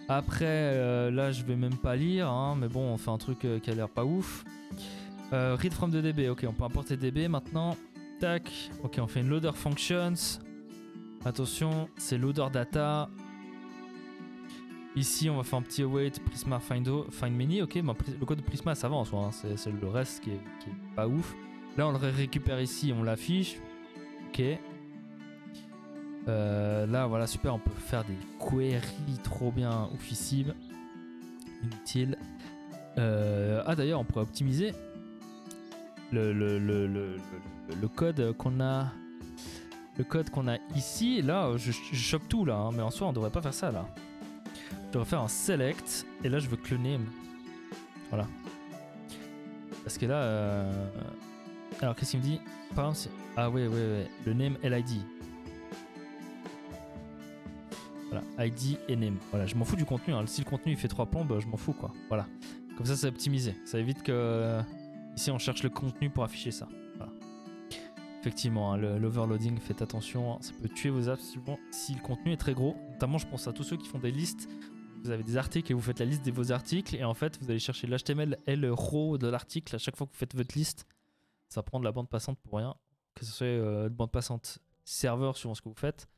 Après là je vais même pas lire, hein, mais bon on fait un truc qui a l'air pas ouf. Read from the DB, ok, on peut importer DB maintenant. Tac, ok, on fait une loader functions. Attention, c'est loader data. Ici on va faire un petit await Prisma find many. Ok, bon, le code de Prisma ça va en soi, hein, c'est le reste qui est pas ouf. Là on le récupère ici, on l'affiche. Ok. Là voilà, super, on peut faire des queries trop bien oufissimes. Inutile. Ah d'ailleurs on pourrait optimiser le code qu'on a. Le code qu'on a ici. Là je chope tout là, hein, mais en soi on devrait pas faire ça là. Je devrais faire un select et là je veux cloner. Voilà. Parce que là alors qu'est-ce qu'il me dit? Par exemple, ah ouais, le name LID. Voilà, ID et name. Voilà, je m'en fous du contenu. Hein. Si le contenu il fait 3 plombes, je m'en fous quoi. Voilà. Comme ça, c'est optimisé. Ça évite que ici on cherche le contenu pour afficher ça. Voilà. Effectivement, hein, l'overloading, faites attention. Ça peut tuer vos apps si le contenu est très gros. Notamment, je pense à tous ceux qui font des listes. Vous avez des articles et vous faites la liste de vos articles. Et en fait, vous allez chercher l'HTML et le row de l'article à chaque fois que vous faites votre liste. Ça prend de la bande passante pour rien. Que ce soit de bande passante serveur suivant ce que vous faites.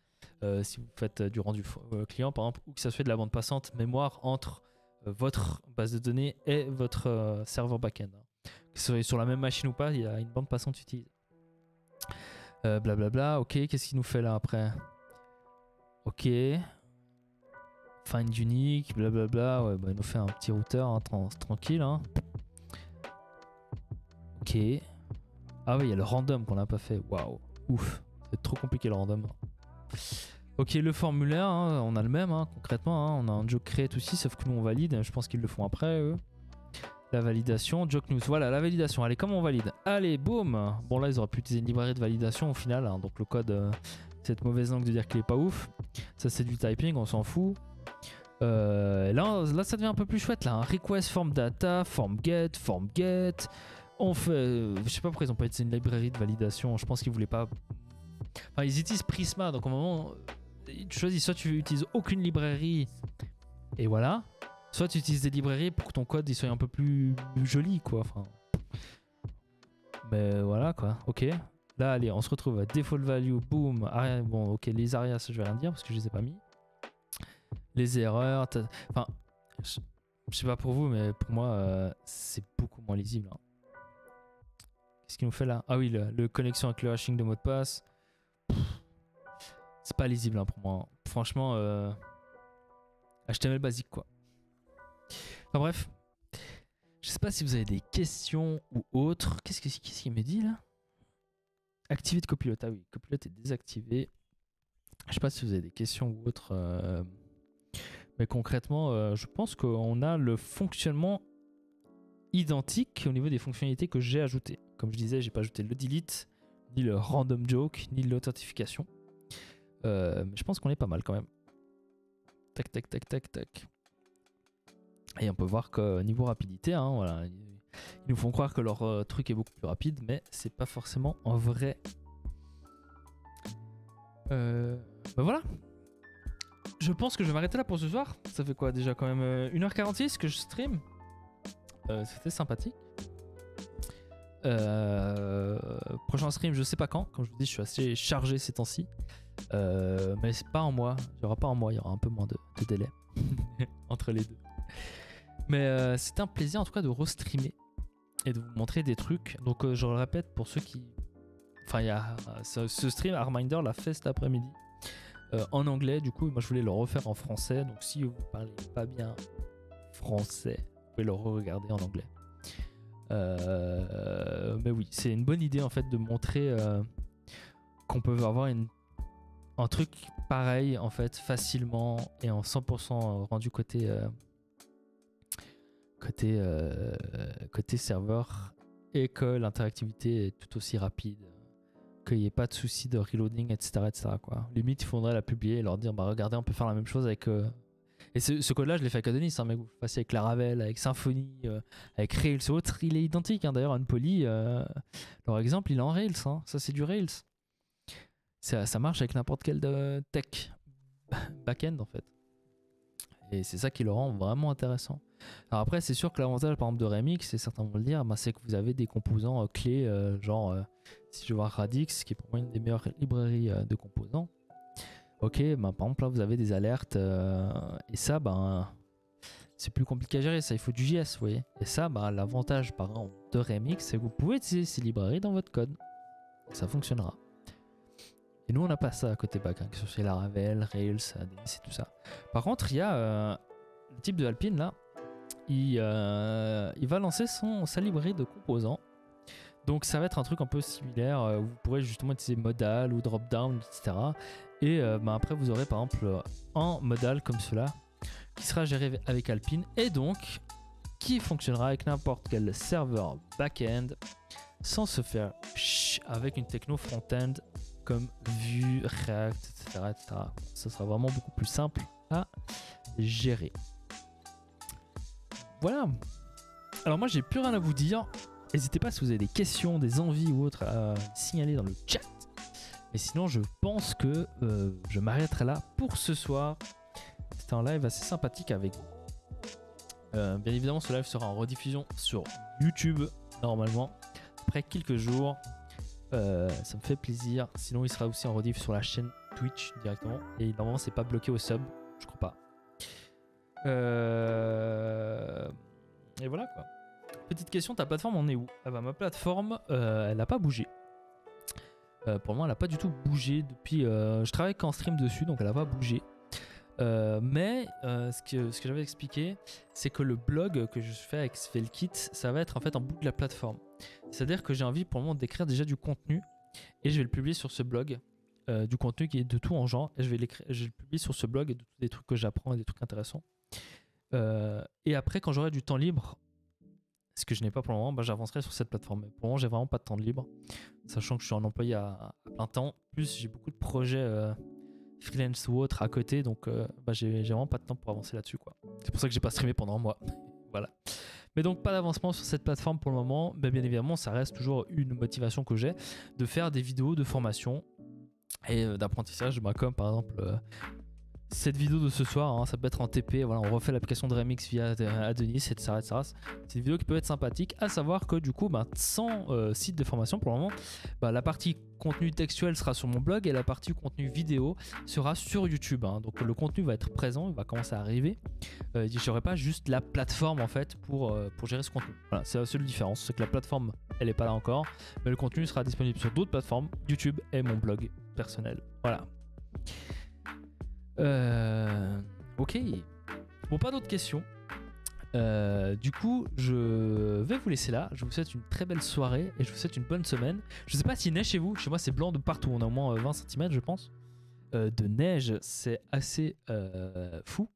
Si vous faites du rendu client par exemple, ou que ça se fait de la bande passante mémoire entre votre base de données et votre serveur backend. Que ce soit sur la même machine ou pas, il y a une bande passante utilisée. Blablabla, ok, qu'est-ce qu'il nous fait là après? Ok. Find unique, blablabla, ouais, bah, il nous fait un petit routeur hein, tranquille. Hein. Ok. Ah oui, il y a le random qu'on n'a pas fait, waouh, ouf, c'est trop compliqué le random. Ok, le formulaire, hein, on a le même hein, concrètement, hein, on a un joke create aussi, sauf que nous on valide, je pense qu'ils le font après eux. La validation, joke news, voilà la validation, allez comment on valide? Allez, boum. Bon là ils auraient pu utiliser une librairie de validation au final, hein, donc le code, cette mauvaise langue de dire qu'il est pas ouf. Ça c'est du typing, on s'en fout. Là ça devient un peu plus chouette là, hein. Request, form data, form get. On fait, je sais pas pourquoi ils ont pas utilisé une librairie de validation, je pense qu'ils voulaient pas... Enfin ils utilisent Prisma, donc au moment... Tu choisis, soit tu utilises aucune librairie et voilà, soit tu utilises des librairies pour que ton code il soit un peu plus joli quoi. Enfin, mais voilà quoi. Ok. Là allez, on se retrouve à default value, boom. Bon ok, les arias je vais rien dire parce que je les ai pas mis. Les erreurs, enfin, je sais pas pour vous mais pour moi c'est beaucoup moins lisible. Hein. Qu'est-ce qu'il nous fait là? Ah oui, le connexion avec le hashing de mot de passe. C'est pas lisible hein, pour moi. Franchement, HTML basique quoi. Enfin bref. Je sais pas si vous avez des questions ou autres. Qu'est-ce qu'il me dit là? Activer de copilote. Ah oui, copilote est désactivé. Je sais pas si vous avez des questions ou autres. Mais concrètement, je pense qu'on a le fonctionnement identique au niveau des fonctionnalités que j'ai ajoutées. Comme je disais, j'ai pas ajouté le delete, ni le random joke, ni l'authentification. Mais je pense qu'on est pas mal quand même. Tac, tac, tac, tac, tac. Et on peut voir que niveau rapidité, hein, voilà, ils nous font croire que leur truc est beaucoup plus rapide, mais c'est pas forcément en vrai. Bah voilà. Je pense que je vais m'arrêter là pour ce soir. Ça fait quoi déjà quand même 1h46 que je stream. C'était sympathique. Prochain stream, je sais pas quand. Comme je vous dis, je suis assez chargé ces temps-ci. Mais c'est pas en mois. Il n'y aura pas en mois, il y aura un peu moins de délai entre les deux. Mais c'était un plaisir en tout cas de restreamer et de vous montrer des trucs. Donc je le répète pour ceux qui... Enfin, il y a ce stream, Arminder l'a fait cet après-midi en anglais. Du coup, moi je voulais le refaire en français. Donc si vous parlez pas bien français, vous pouvez le re-regarder en anglais. Mais oui, c'est une bonne idée en fait de montrer qu'on peut avoir un truc pareil en fait facilement et en 100% rendu côté serveur et que l'interactivité est tout aussi rapide, qu'il n'y ait pas de souci de reloading, etc. quoi. Limite, il faudrait la publier et leur dire bah regardez, on peut faire la même chose avec... Et ce code-là, je l'ai fait avec Adonis, hein, mais vous fassiez avec Laravel, avec Symfony, avec Rails ou autre, il est identique. Hein. D'ailleurs, Unpoly, leur exemple, il est en Rails. Hein. Ça, c'est du Rails. Ça marche avec n'importe quel tech back-end, en fait. Et c'est ça qui le rend vraiment intéressant. Alors après, c'est sûr que l'avantage, par exemple, de Remix, et certains vont le dire, bah, c'est que vous avez des composants clés, genre, si je vois Radix, qui est pour moi une des meilleures librairies de composants. Ok, bah, par exemple là vous avez des alertes et ça ben c'est plus compliqué à gérer, ça il faut du JS vous voyez. Et ça bah, l'avantage par exemple de Remix c'est que vous pouvez utiliser ces librairies dans votre code. Et ça fonctionnera. Et nous on n'a pas ça à côté back, hein, que ce soit Laravel, Rails, Adonis et tout ça. Par contre il y a le type de Alpine là, il va lancer sa librairie de composants. Donc ça va être un truc un peu similaire, où vous pourrez justement utiliser modal ou drop down, etc. Et bah après vous aurez par exemple un modal comme cela qui sera géré avec Alpine et donc qui fonctionnera avec n'importe quel serveur back-end sans se faire avec une techno front-end comme Vue, React, etc., etc. Ça sera vraiment beaucoup plus simple à gérer. Voilà. Alors moi j'ai plus rien à vous dire. N'hésitez pas si vous avez des questions, des envies ou autres à signaler dans le chat. Et sinon je pense que je m'arrêterai là pour ce soir. C'était un live assez sympathique avec vous. Bien évidemment ce live sera en rediffusion sur YouTube normalement après quelques jours. Ça me fait plaisir. Sinon il sera aussi en rediff sur la chaîne Twitch directement. Et normalement c'est pas bloqué au sub. Je crois pas. Et voilà quoi. Petite question, ta plateforme en est où? Ah bah, ma plateforme elle n'a pas bougé. Pour le moment elle n'a pas du tout bougé depuis. Je travaille qu'en stream dessus donc elle n'a pas bougé. Mais ce que j'avais expliqué, c'est que le blog que je fais avec Svelkit, ça va être en fait en bout de la plateforme. C'est-à-dire que j'ai envie pour le moment d'écrire déjà du contenu et je vais le publier sur ce blog. Du contenu qui est de tout en genre et je vais le publier sur ce blog, des trucs que j'apprends et des trucs intéressants. Et après quand j'aurai du temps libre, ce que je n'ai pas pour le moment, bah, j'avancerai sur cette plateforme. Mais pour le moment j'ai vraiment pas de temps de libre, sachant que je suis un employé à plein temps, plus j'ai beaucoup de projets freelance ou autre à côté, donc bah, j'ai vraiment pas de temps pour avancer là-dessus quoi. C'est pour ça que j'ai pas streamé pendant un mois. Voilà. Mais donc pas d'avancement sur cette plateforme pour le moment, mais bien évidemment ça reste toujours une motivation que j'ai de faire des vidéos de formation et d'apprentissage, bah, comme par exemple cette vidéo de ce soir, hein, ça peut être en TP, voilà, on refait l'application de Remix via Adonis, etc. C'est une vidéo qui peut être sympathique, à savoir que du coup, bah, sans site de formation pour le moment, bah, la partie contenu textuel sera sur mon blog et la partie contenu vidéo sera sur YouTube. Hein. Donc le contenu va être présent, il va commencer à arriver. Je n'aurai pas juste la plateforme en fait pour gérer ce contenu. Voilà, c'est la seule différence, c'est que la plateforme, elle n'est pas là encore, mais le contenu sera disponible sur d'autres plateformes, YouTube et mon blog personnel. Voilà. Ok. Bon, pas d'autres questions. Du coup, je vais vous laisser là. Je vous souhaite une très belle soirée et je vous souhaite une bonne semaine. Je sais pas s'il neige chez vous. Chez moi, c'est blanc de partout. On a au moins 20 cm, je pense. De neige, c'est assez fou.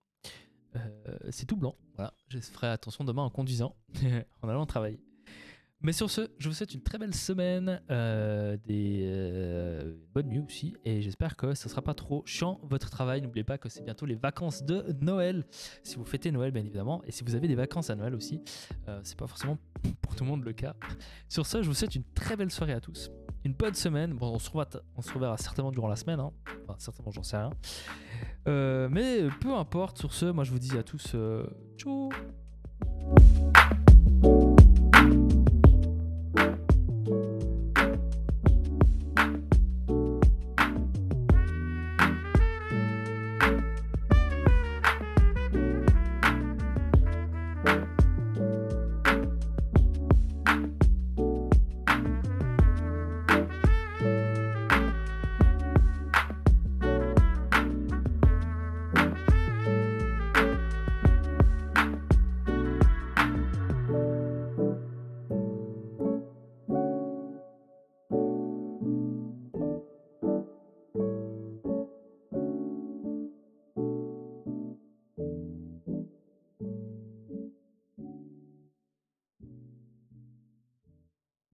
C'est tout blanc. Voilà. Je ferai attention demain en conduisant, en allant travailler. Mais sur ce, je vous souhaite une très belle semaine, bonne nuit aussi, et j'espère que ça ne sera pas trop chiant votre travail. N'oubliez pas que c'est bientôt les vacances de Noël, si vous fêtez Noël bien évidemment, et si vous avez des vacances à Noël aussi, c'est pas forcément pour tout le monde le cas. Sur ce, je vous souhaite une très belle soirée à tous, une bonne semaine. Bon, on se reverra certainement durant la semaine, hein. Enfin certainement, j'en sais rien, mais peu importe. Sur ce, moi je vous dis à tous, ciao.